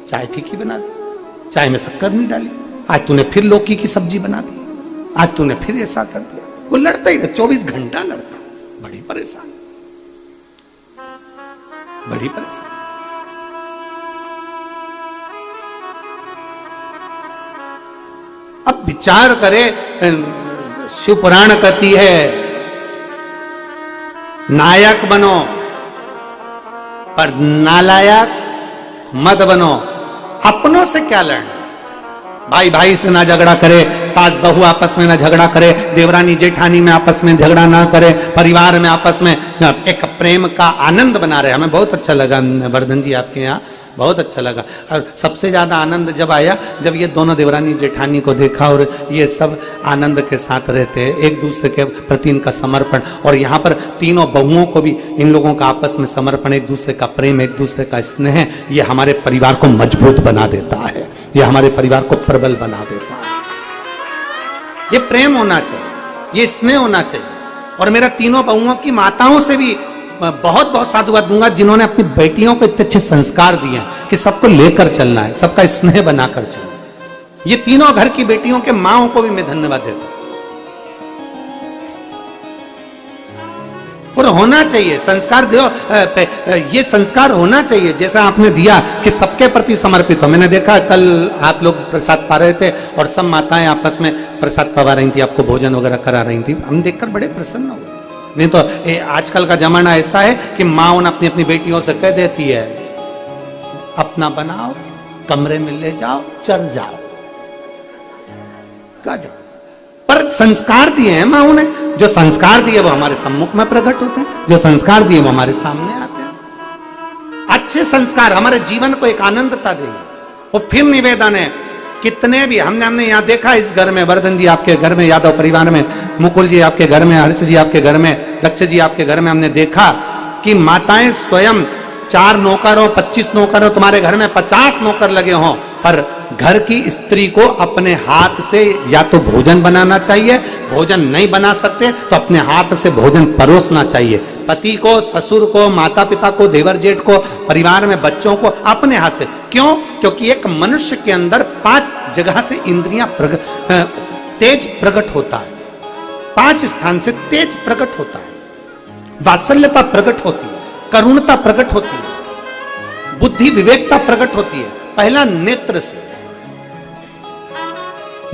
चाय फीकी बना दी, चाय में शक्कर नहीं डाली, आज तूने फिर लौकी की सब्जी बना दी, आज तूने फिर ऐसा कर दिया, वो लड़ता ही 24 घंटा लड़ता। बड़ी परेशान, बड़ी परेशान। अब विचार करे, शिव पुराण कहती है नायक बनो पर नालायक मत बनो। अपनों से क्या लड़ना, भाई भाई से ना झगड़ा करे, सास बहू आपस में ना झगड़ा करे, देवरानी जेठानी में आपस में झगड़ा ना करे, परिवार में आपस में एक प्रेम का आनंद बना रहे। हमें बहुत अच्छा लगा वर्धन जी आपके यहाँ, बहुत अच्छा लगा। और सबसे ज्यादा आनंद जब आया जब ये दोनों देवरानी जेठानी को देखा और ये सब आनंद के साथ रहते, एक दूसरे के प्रति इनका समर्पण, और यहाँ पर तीनों बहुओं को भी इन लोगों का आपस में समर्पण, एक दूसरे का प्रेम, एक दूसरे का स्नेह, ये हमारे परिवार को मजबूत बना देता है, ये हमारे परिवार को प्रबल बना देता है। ये प्रेम होना चाहिए, ये स्नेह होना चाहिए। और मेरा तीनों बहुओं की माताओं से भी बहुत बहुत साधुवाद दूंगा जिन्होंने अपनी बेटियों को इतने अच्छे संस्कार दिए हैं कि सबको लेकर चलना है, सबका स्नेह बनाकर चलना है। ये तीनों घर की बेटियों के माओं को भी मैं धन्यवाद देता हूं। और होना चाहिए संस्कार, दो ये संस्कार होना चाहिए जैसा आपने दिया कि सबके प्रति समर्पित हो। मैंने देखा कल आप लोग प्रसाद पा रहे थे और सब माताएं आपस में प्रसाद पवा रही थी, आपको भोजन वगैरह करा रही थी, हम देखकर बड़े प्रसन्न हुए। नहीं तो आजकल का जमाना ऐसा है कि माँ अपनी अपनी बेटियों से कह देती है अपना बनाओ, कमरे में ले जाओ, चढ़ जाओ, का जाओ। पर संस्कार दिए हैं माँ ने, जो संस्कार दिए वो हमारे सम्मुख में प्रकट होते हैं, जो संस्कार दिए वो हमारे सामने आते हैं। अच्छे संस्कार हमारे जीवन को एक आनंदता देंगे। और फिर निवेदन है, कितने भी हमने यहाँ देखा इस घर में, वर्धन जी आपके घर में, यादव परिवार में, मुकुल जी आपके घर में, हर्ष जी आपके घर में, दक्ष जी आपके घर में, हमने देखा कि माताएं स्वयं 4 नौकर हो, 25 नौकर हो, तुम्हारे घर में 50 नौकर लगे हों, पर घर की स्त्री को अपने हाथ से या तो भोजन बनाना चाहिए, भोजन नहीं बना सकते तो अपने हाथ से भोजन परोसना चाहिए। पति को, ससुर को, माता पिता को, देवर जेठ को, परिवार में बच्चों को अपने हाथ से। क्यों? क्योंकि एक मनुष्य के अंदर 5 जगह से इंद्रियां तेज प्रकट होता है, 5 स्थान से तेज प्रकट होता है। वात्सल्यता प्रकट होती है, करुणता प्रकट होती है, बुद्धि विवेकता प्रकट होती है। पहला नेत्र से,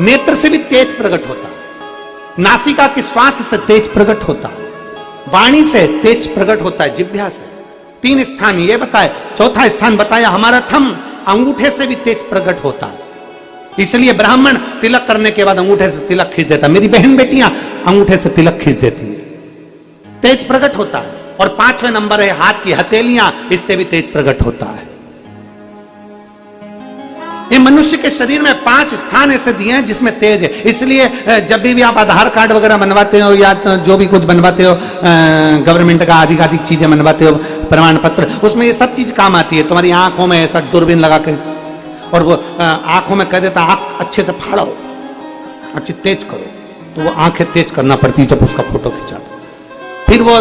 नेत्र से भी तेज प्रकट होता है, नासिका के श्वास से तेज प्रकट होता है, वाणी से तेज प्रकट होता है, जिह्वा से। 3 स्थान ये बताए। चौथा स्थान बताया हमारा थंब, अंगूठे से भी तेज प्रकट होता है। इसलिए ब्राह्मण तिलक करने के बाद अंगूठे से तिलक खींच देता है, मेरी बहन बेटियां अंगूठे से तिलक खींच देती है, तेज प्रकट होता है। और 5वें नंबर है हाथ की हथेलियां, इससे भी तेज प्रकट होता है। ये मनुष्य के शरीर में 5 स्थान ऐसे दिए हैं जिसमें तेज है। इसलिए जब भी आप आधार कार्ड वगैरह बनवाते हो या तो जो भी कुछ बनवाते हो, गवर्नमेंट का अधिक चीजें बनवाते हो, प्रमाण पत्र, उसमें ये सब चीज काम आती है। तुम्हारी आंखों में ऐसा दूरबीन लगा के, और वो आंखों में कह देता आंख अच्छे से फाड़ो, अच्छी तेज करो, तो वो आंखें तेज करना पड़ती है जब उसका फोटो खिंचा दो। फिर वो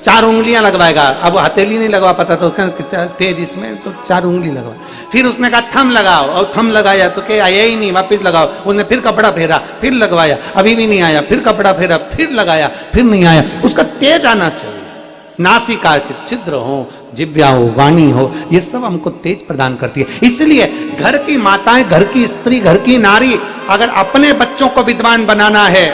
4 उंगलियां लगवाएगा, अब वो हथेली नहीं लगवा पाता तो तेज इसमें तो 4 उंगली लगवा। फिर उसने कहा थम लगाओ, और थम लगाया तो क्या आया ही नहीं, वापिस लगाओ। उसने फिर कपड़ा फेरा, फिर लगवाया, अभी भी नहीं आया, फिर कपड़ा फेरा, फिर लगाया, फिर नहीं आया। उसका तेज आना चाहिए। नासिका के छिद्र हो, जिह्वा हो, वाणी हो, ये सब हमको तेज प्रदान करती है। इसलिए घर की माताएं, घर की स्त्री, घर की नारी अगर अपने बच्चों को विद्वान बनाना है,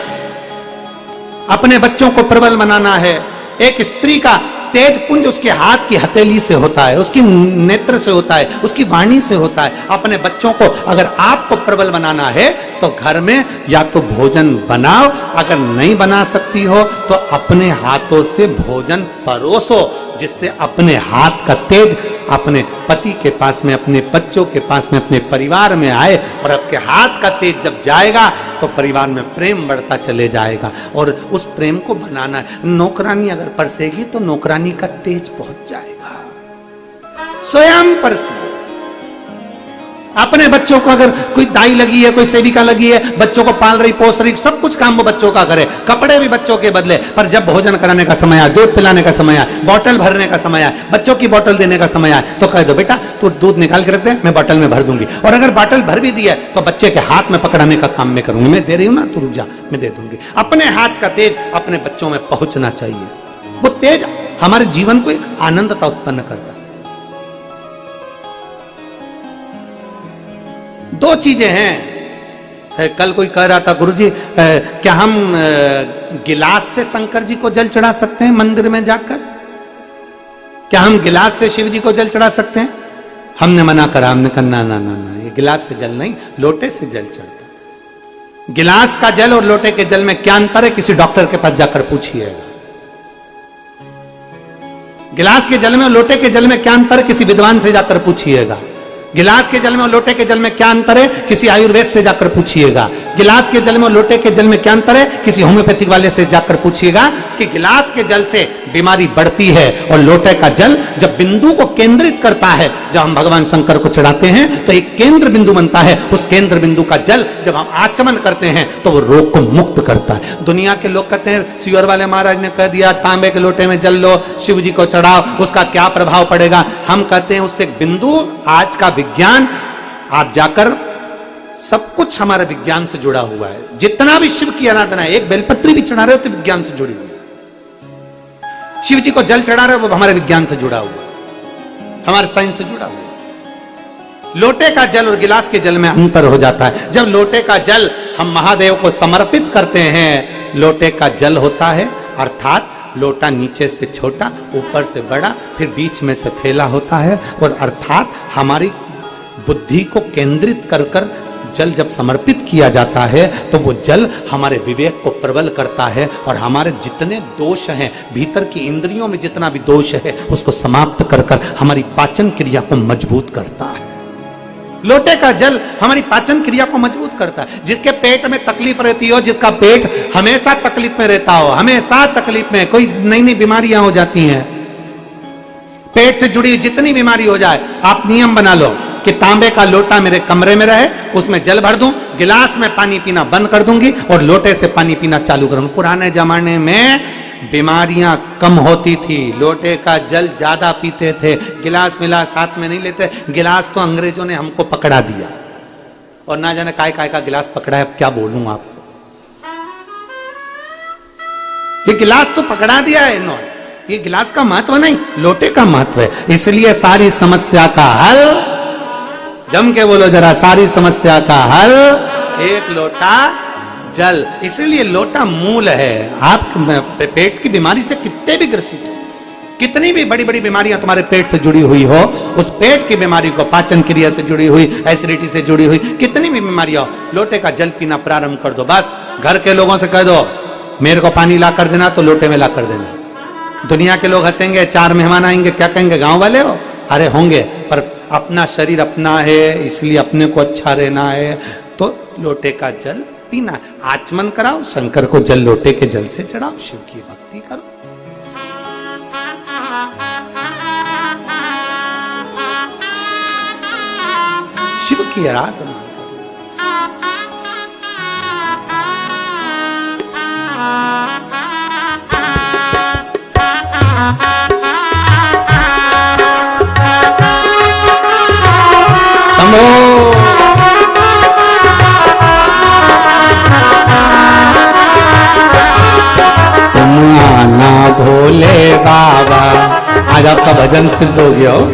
अपने बच्चों को प्रबल बनाना है, एक स्त्री का तेज पुंज उसके हाथ की हथेली से होता है, उसकी नेत्र से होता है, उसकी वाणी से होता है। अपने बच्चों को अगर आपको प्रबल बनाना है तो घर में या तो भोजन बनाओ, अगर नहीं बना सकती हो तो अपने हाथों से भोजन परोसो, जिससे अपने हाथ का तेज अपने पति के पास में, अपने बच्चों के पास में, अपने परिवार में आए। और आपके हाथ का तेज जब जाएगा तो परिवार में प्रेम बढ़ता चले जाएगा। और उस प्रेम को बनाना है। नौकरानी अगर परसेगी तो नौकरानी का तेज पहुंच जाएगा, स्वयं परसे। अपने बच्चों को अगर कोई दाई लगी है, कोई सेविका लगी है, बच्चों को पाल रही, पोस रही, सब कुछ काम वो बच्चों का करे, कपड़े भी बच्चों के बदले। पर जब भोजन कराने का समय आए, दूध पिलाने का समय आए, बोतल भरने का समय आए, बच्चों की बोतल देने का समय आए, तो कह दो बेटा तू दूध निकाल के रख दे, मैं बोतल में भर दूंगी। और अगर बोतल भर भी दी है तो बच्चे के हाथ में पकड़ाने का काम मैं करूंगी, मैं दे रही हूं ना, तू रुक जा, मैं दे दूंगी। अपने हाथ का तेज अपने बच्चों में पहुंचना चाहिए। वो तेज हमारे जीवन को एक आनंदता उत्पन्न करता है। 2 चीजें हैं। कल कोई कह रहा था गुरुजी क्या हम गिलास से शंकर जी को जल चढ़ा सकते हैं मंदिर में जाकर? क्या हम गिलास से शिव जी को जल चढ़ा सकते हैं? हमने मना करा, हमने कहा ना ना ना ना, ये गिलास से जल नहीं, लोटे से जल चढ़ता। गिलास का जल और लोटे के जल में क्या अंतर है, किसी डॉक्टर के पास जाकर पूछिएगा। गिलास के जल में और लोटे के जल में क्या अंतर है, किसी विद्वान से जाकर पूछिएगा। गिलास के जल में और लोटे के जल में क्या अंतर है, किसी आयुर्वेद से जाकर पूछिएगा। गिलास के जल में और लोटे के जल में क्या अंतर है, किसी होम्योपैथिक वाले से जाकर पूछिएगा कि गिलास के जल से बीमारी बढ़ती है और लोटे का जल जब बिंदु को केंद्रित करता है, जब हम भगवान शंकर को चढ़ाते हैं तो एक केंद्र बिंदु बनता है, उस केंद्र बिंदु का जल जब हम आचमन करते हैं तो वो रोग को मुक्त करता है। दुनिया के लोग कहते हैं सियोर वाले महाराज ने कह दिया तांबे के लोटे में जल लो, शिव जी को चढ़ाओ, उसका क्या प्रभाव पड़ेगा। हम कहते हैं उससे बिंदु, आज का विज्ञान, आप जाकर सब कुछ हमारे विज्ञान से जुड़ा हुआ है। जितना भी शिव की आराधना है, एक बेलपत्री भी चढ़ा रहे हो तो विज्ञान से जुड़ी हुई। शिव जी को जल चढ़ा रहे हो वो हमारे विज्ञान से जुड़ा हुआ, हमारे साइंस से जुड़ा हुआ। लोटे का जल और गिलास के जल में अंतर हो जाता है। जब लोटे का जल हम महादेव को समर्पित करते हैं, लोटे का जल होता है अर्थात लोटा नीचे से छोटा, ऊपर से बड़ा, फिर बीच में से फैला होता है, और अर्थात हमारी बुद्धि को केंद्रित कर कर जल जब समर्पित किया जाता है तो वो जल हमारे विवेक को प्रबल करता है और हमारे जितने दोष हैं, भीतर की इंद्रियों में जितना भी दोष है उसको समाप्त कर कर हमारी पाचन क्रिया को मजबूत करता है। लोटे का जल हमारी पाचन क्रिया को मजबूत करता है। जिसके पेट में तकलीफ रहती हो, जिसका पेट हमेशा तकलीफ में रहता हो, हमेशा तकलीफ में, कोई नई नई बीमारियां हो जाती हैं, पेट से जुड़ी जितनी बीमारी हो जाए, आप नियम बना लो कि तांबे का लोटा मेरे कमरे में रहे, उसमें जल भर दूं, गिलास में पानी पीना बंद कर दूंगी और लोटे से पानी पीना चालू करूंगी। पुराने जमाने में बीमारियां कम होती थी, लोटे का जल ज्यादा पीते थे, गिलास मिलास हाथ में नहीं लेते। गिलास तो अंग्रेजों ने हमको पकड़ा दिया और ना जाने काय काय का गिलास पकड़ा है, अब क्या बोलूं आपको। ये गिलास तो पकड़ा दिया है इन्होंने, ये गिलास का महत्व नहीं, लोटे का महत्व है। इसलिए सारी समस्या का हल, जम के बोलो जरा, सारी समस्या का हल एक लोटा जल। इसलिए लोटा मूल है। आप पेट की बीमारी से कितने भी ग्रसित हो, कितनी भी बड़ी बड़ी बीमारियां तुम्हारे पेट से जुड़ी हुई हो, उस पेट की बीमारी को, पाचन क्रिया से जुड़ी हुई, एसिडिटी से जुड़ी हुई कितनी भी बीमारियां हो, लोटे का जल पीना प्रारंभ कर दो। बस घर के लोगों से कह दो मेरे को पानी ला कर देना, तो लोटे में ला कर देना। दुनिया के लोग हंसेंगे, 4 मेहमान आएंगे, क्या कहेंगे, गांव वाले हो? अरे होंगे, पर अपना शरीर अपना है, इसलिए अपने को अच्छा रहना है, तो लोटे का जल पीना। आचमन कराओ, शंकर को जल लोटे के जल से चढ़ाओ, शिव की भक्ति करो। शिव की आराधना। तुम आना भोले बाबा, आज आपका भजन सिद्ध हो गया हो।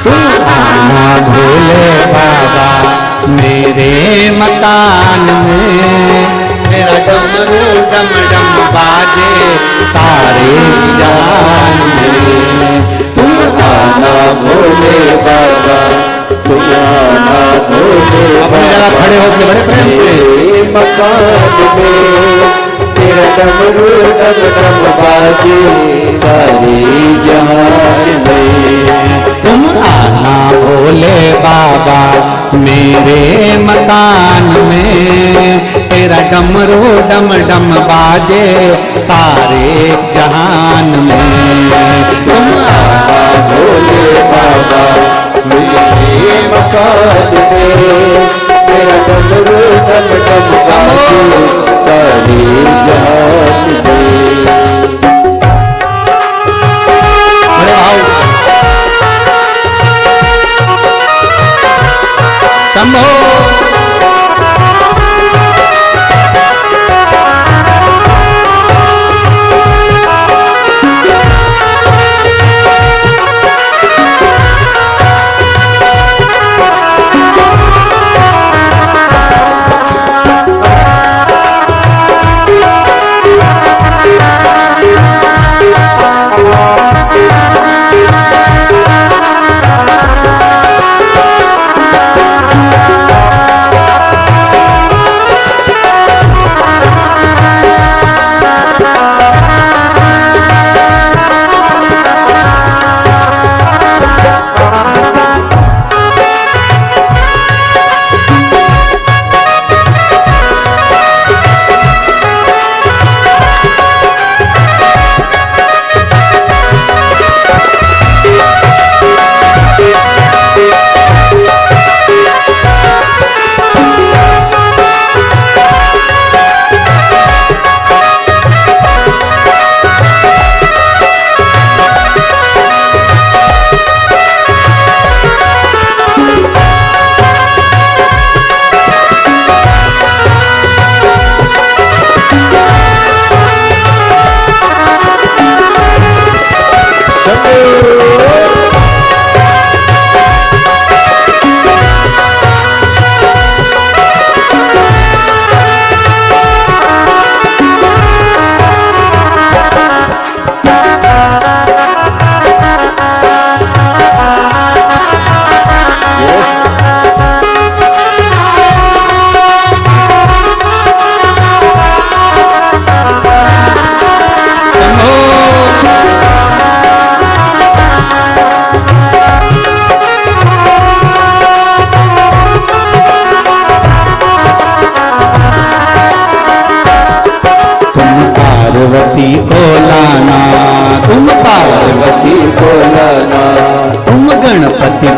तुम आना भोले बाबा मेरे मकान में, मेरा डमरू डम डम बाजे सारे जहान में। तुम आना भोले बाबा, तुम आना भोले बाबा, अपनी जगह खड़े होकर बड़े प्रेम से, मकान में तेरा डमरू डम डम बाजे सारे जहान में। तुम आना भोले बाबा मेरे मकान में, तेरा डमरू डम डम बाजे सारे जहान में। तुम आना भोले बाबा मेरे मकान में, तेरा डमरू डम डम बाजे सारे जहान में। बड़े भाव शंभो।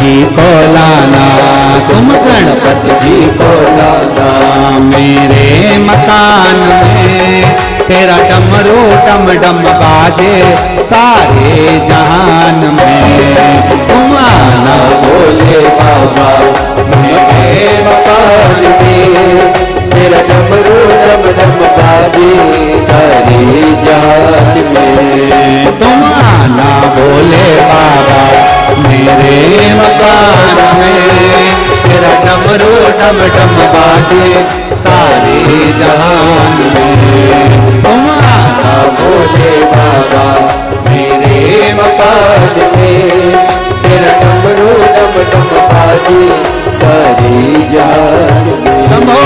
जी को लाना, तुम गणपति जी को लाना। मेरे मकान में तेरा डमरू डम डम बाजे सारे जहान में। तुम आना भोले बाबा मेरे मकान में, तेरा डमरू डम डम बाजे सारी जात में। तुम आना भोले बाबा मेरे मकान में, तेरा डमरू डम डम बाजे सारे जहान में। तुम आना भोले बाबा मेरे मकान में, तेरा डमरू डम डम बाजे सारी जान में। शंभो।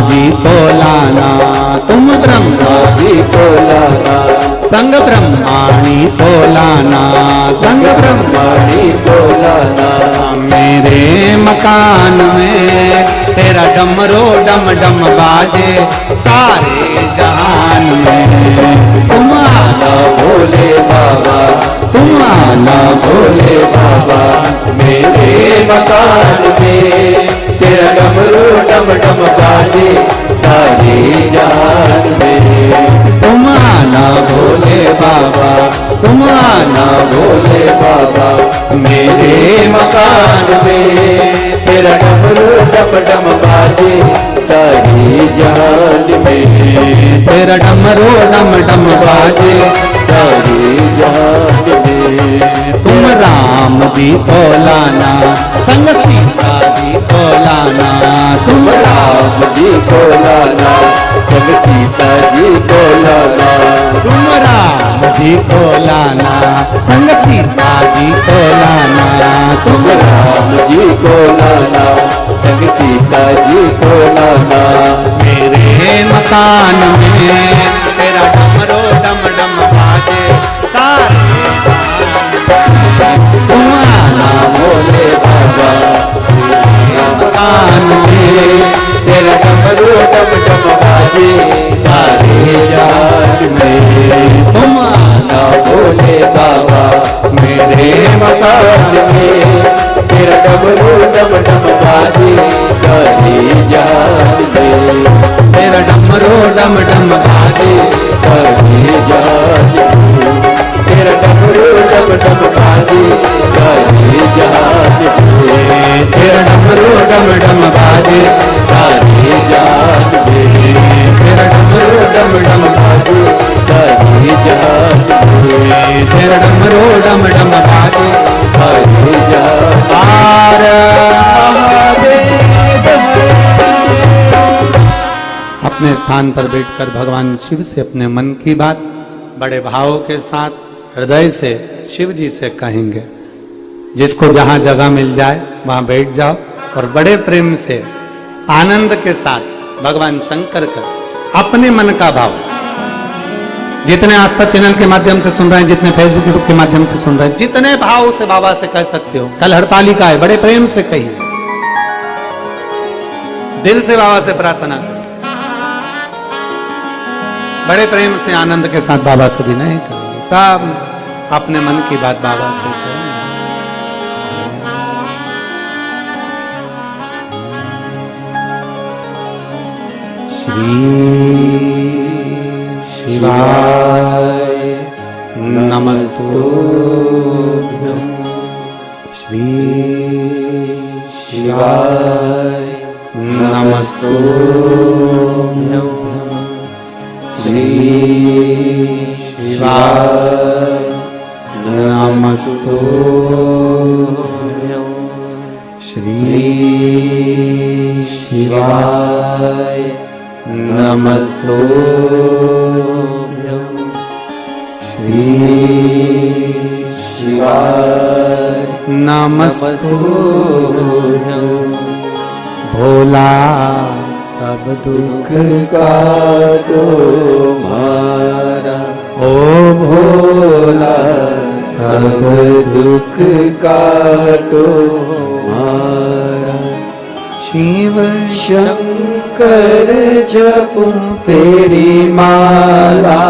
जी को लाना, तुम ब्रह्मा जी को लाना, संग ब्रह्माणी को लाना, संग ब्रह्माणी को लाना। मेरे मकान में तेरा डमरो डम डम बाजे सारे जहान में। तुम आना भोले बाबा, तुम आना भोले बाबा मेरे मकान में, तेरा डमरू डम डम बाजे सारी जान में। तुम आना भोले बाबा, तुम आना भोले बाबा मेरे मकान में, तेरा डमरू डम डम बाजे सारी जान में। तेरा डमरू डम डम बाजे सारी जान में। तुम राम जी को लाना, संग सीता जी को लाना, तुम राम जी को लाना, संग संग सीता जी को लाना, तुम राम जी को लाना, संग सीता जी को लाना, तुम राम जी को लाना, संग सीता जी को लाना। मेरे मकान में तेरा डमरो डम डम बाजे सारे तुम आना भोले बाबा मेरे मकान में, तेरा डमरू डम डम बाजे सारे जहान में। तुम आना भोले बाबा मेरे मकान में, तेरा डमरू डम डम बाजे सारे जहान में। तेरा डमरो डम डम बाजे सारे जहान में, तेरा डमरू डम डम बाजे सारे जहान में। तेरा डमरो डम डम बाजे सारे जहान में, तेरा डमरो डम डम बाजे सारे जहान में। तेरा डमरो डम डम बाजे सारे जहान पार। अपने स्थान पर बैठकर भगवान शिव से अपने मन की बात बड़े भाव के साथ हृदय से शिव जी से कहेंगे। जिसको जहां जगह मिल जाए वहां बैठ जाओ और बड़े प्रेम से आनंद के साथ भगवान शंकर का अपने मन का भाव, जितने आस्था चैनल के माध्यम से सुन रहे हैं, जितने फेसबुक यूट्यूब के माध्यम से सुन रहे हैं, जितने भाव से बाबा से कह सकते हो। कल हड़तालिका है, बड़े प्रेम से कहिए, दिल से बाबा से प्रार्थना करिए, बड़े प्रेम से आनंद के साथ बाबा से भी नहीं करेंगे, सब अपने मन की बात बाबा से करेंगे। श्री शिवाय नमस्तु, श्री शिवाय नमस्तु, श्री शिवाय नमस्तु, श्री शिवाय नमस्तु, श्री शिवाय नमस्तु। भोला सब दुख का तुम्हारा, ओ भोला सब दुख का तुम्हारा। शिव शंकर जपूं तेरी माला,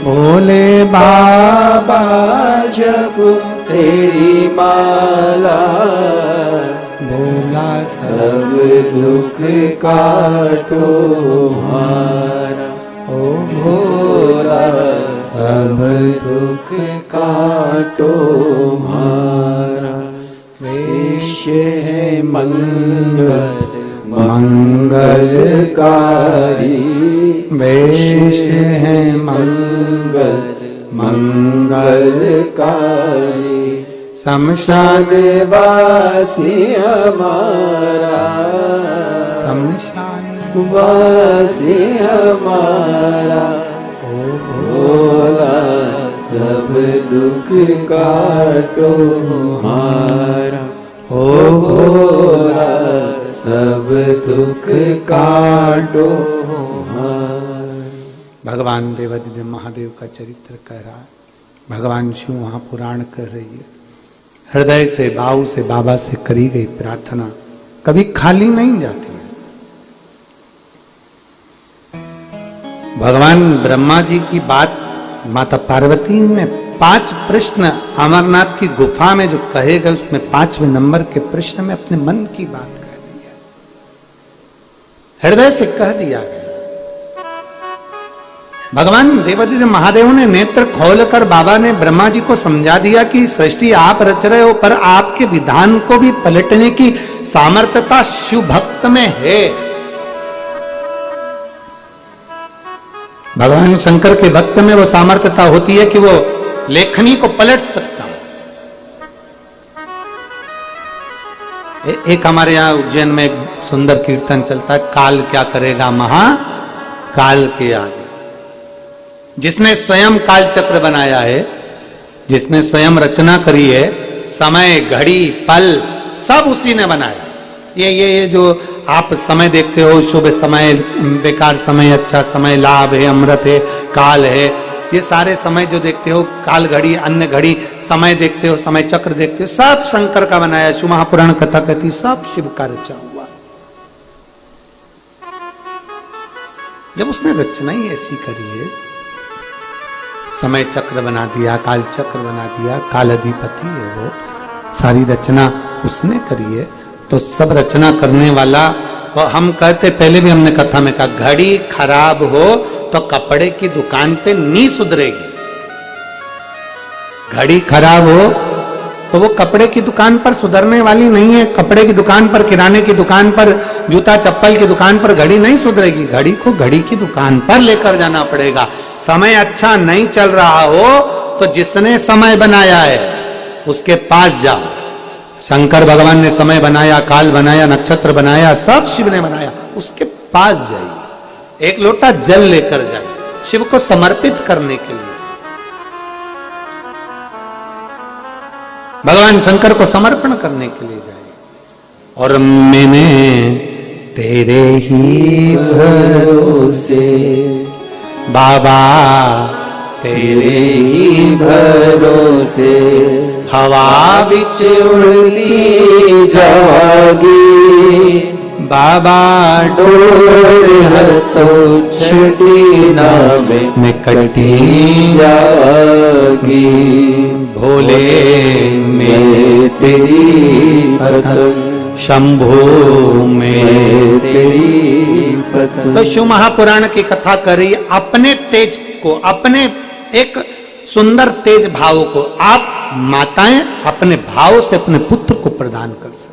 भोले बाबा जपूं तेरी माला। भोला सब दुख काटो हमारा, ओ भोला सब दुख काटो हमारा। वेश है मंगल मंगलकारी, वेश है मंगल मंगलकारी। शमशान वासी हमारा, शमशान वासी हमारा। ओ भोला सब दुख काटो हमारा, ओ भोला सब दुख काटो हमारा। भगवान देवादिदेव महादेव का चरित्र कह रहा है, भगवान शिव वहां पुराण कर रही है। हृदय से भाव से बाबा से करी गई प्रार्थना कभी खाली नहीं जाती है। भगवान ब्रह्मा जी की बात माता पार्वती ने 5 प्रश्न अमरनाथ की गुफा में जो कहे गए उसमें 5वें नंबर के प्रश्न में अपने मन की बात कह दी है, हृदय से कह दिया गया। भगवान देवादिदेव महादेव ने नेत्र खोलकर बाबा ने ब्रह्मा जी को समझा दिया कि सृष्टि आप रच रहे हो, पर आपके विधान को भी पलटने की सामर्थ्यता शिव भक्त में है। भगवान शंकर के भक्त में वो सामर्थ्यता होती है कि वो लेखनी को पलट सकता है। एक हमारे यहां उज्जैन में एक सुंदर कीर्तन चलता है, काल क्या करेगा महा काल के आगे। जिसने स्वयं काल चक्र बनाया है, जिसने स्वयं रचना करी है, समय घड़ी पल सब उसी ने बनाया। ये जो आप समय देखते हो, शुभ समय, बेकार समय, अच्छा समय, लाभ है, अमृत है, काल है, ये सारे समय जो देखते हो, काल घड़ी, अन्य घड़ी, समय देखते हो, समय चक्र देखते हो, सब शंकर का बनाया। शिव महापुराण कथा कहती सब शिव का रचा हुआ। जब उसने रचना ही ऐसी करी है, समय चक्र बना दिया, काल चक्र बना दिया, काल अधिपति है वो, सारी रचना उसने करी है, तो सब रचना करने वाला। और हम कहते, पहले भी हमने कथा में कहा, घड़ी खराब हो तो कपड़े की दुकान पे नहीं सुधरेगी। घड़ी खराब हो तो वो कपड़े की दुकान पर सुधरने वाली नहीं है। कपड़े की दुकान पर, किराने की दुकान पर, जूता चप्पल की दुकान पर घड़ी नहीं सुधरेगी। घड़ी को घड़ी की दुकान पर लेकर जाना पड़ेगा। समय अच्छा नहीं चल रहा हो तो जिसने समय बनाया है उसके पास जाओ। शंकर भगवान ने समय बनाया, काल बनाया, नक्षत्र बनाया, सब शिव ने बनाया, उसके पास जाइए, एक लोटा जल लेकर जाइए, शिव को समर्पित करने के लिए। भगवान शंकर को समर्पण करने के लिए जाए। और मैंने तेरे ही भरोसे बाबा, तेरे ही भरोसे हवा बिच उड़ती जागी, बाबा डोर हथों छड़ी नावे में कटी जागी। भोले में तेरी पतंग, शंभू में तेरी पतंग। तो शिव महापुराण की कथा करी, अपने तेज को, अपने एक सुंदर तेज भाव को आप माताएं अपने भाव से अपने पुत्र को प्रदान कर सकते।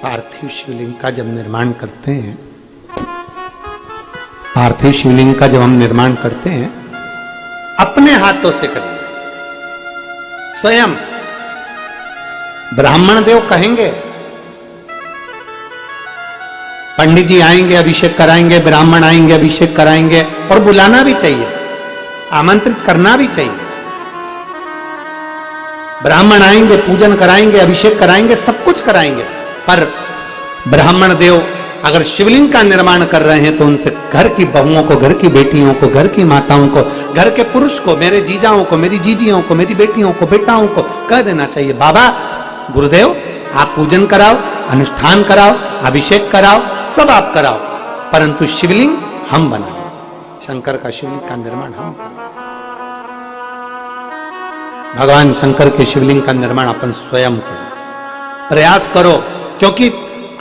पार्थिव शिवलिंग का जब निर्माण करते हैं, पार्थिव शिवलिंग का जब हम निर्माण करते हैं, अपने हाथों से करिए। स्वयं ब्राह्मण देव कहेंगे, पंडित जी आएंगे, अभिषेक कराएंगे, ब्राह्मण आएंगे, अभिषेक कराएंगे, और बुलाना भी चाहिए, आमंत्रित करना भी चाहिए। ब्राह्मण आएंगे, पूजन कराएंगे, अभिषेक कराएंगे, सब कुछ कराएंगे। पर ब्राह्मण देव अगर शिवलिंग का निर्माण कर रहे हैं तो उनसे घर की बहुओं को, घर की बेटियों को, घर की माताओं को, घर के पुरुष को, मेरे जीजाओं को, मेरी जीजियों को, मेरी बेटियों को, बेटाओं को कह देना चाहिए, बाबा गुरुदेव आप पूजन कराओ, अनुष्ठान कराओ, अभिषेक कराओ, सब आप कराओ, परंतु शिवलिंग हम बनाओ। शंकर का शिवलिंग का निर्माण हम बनाओ। भगवान शंकर के शिवलिंग का निर्माण अपन स्वयं करो, प्रयास करो। क्योंकि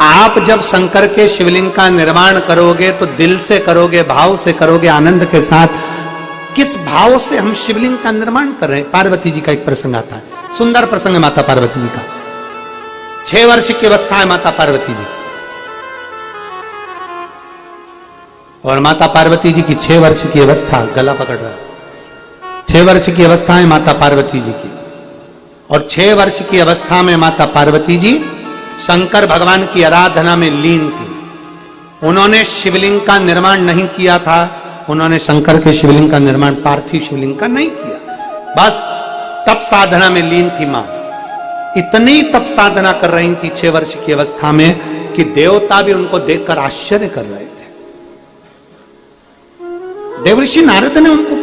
आप जब शंकर के शिवलिंग का निर्माण करोगे तो दिल से करोगे, भाव से करोगे, आनंद के साथ। किस भाव से हम शिवलिंग का निर्माण कर रहे हैं? पार्वती जी का एक प्रसंग आता है, सुंदर प्रसंग है माता पार्वती जी का। 6 वर्ष की अवस्था है माता पार्वती जी, और माता पार्वती जी की 6 वर्ष की अवस्था, गला पकड़ रहा है, 6 वर्ष की अवस्था है माता पार्वती जी की। और 6 वर्ष की अवस्था में माता पार्वती जी शंकर भगवान की आराधना में लीन थी। उन्होंने शिवलिंग का निर्माण नहीं किया था, उन्होंने शंकर के शिवलिंग का निर्माण, पार्थिव शिवलिंग का नहीं किया, बस तप साधना में लीन थी मां। इतनी तप साधना कर रही थी 6 वर्ष की अवस्था में कि देवता भी उनको देखकर आश्चर्य कर रहे थे। देवर्षि नारद ने उनको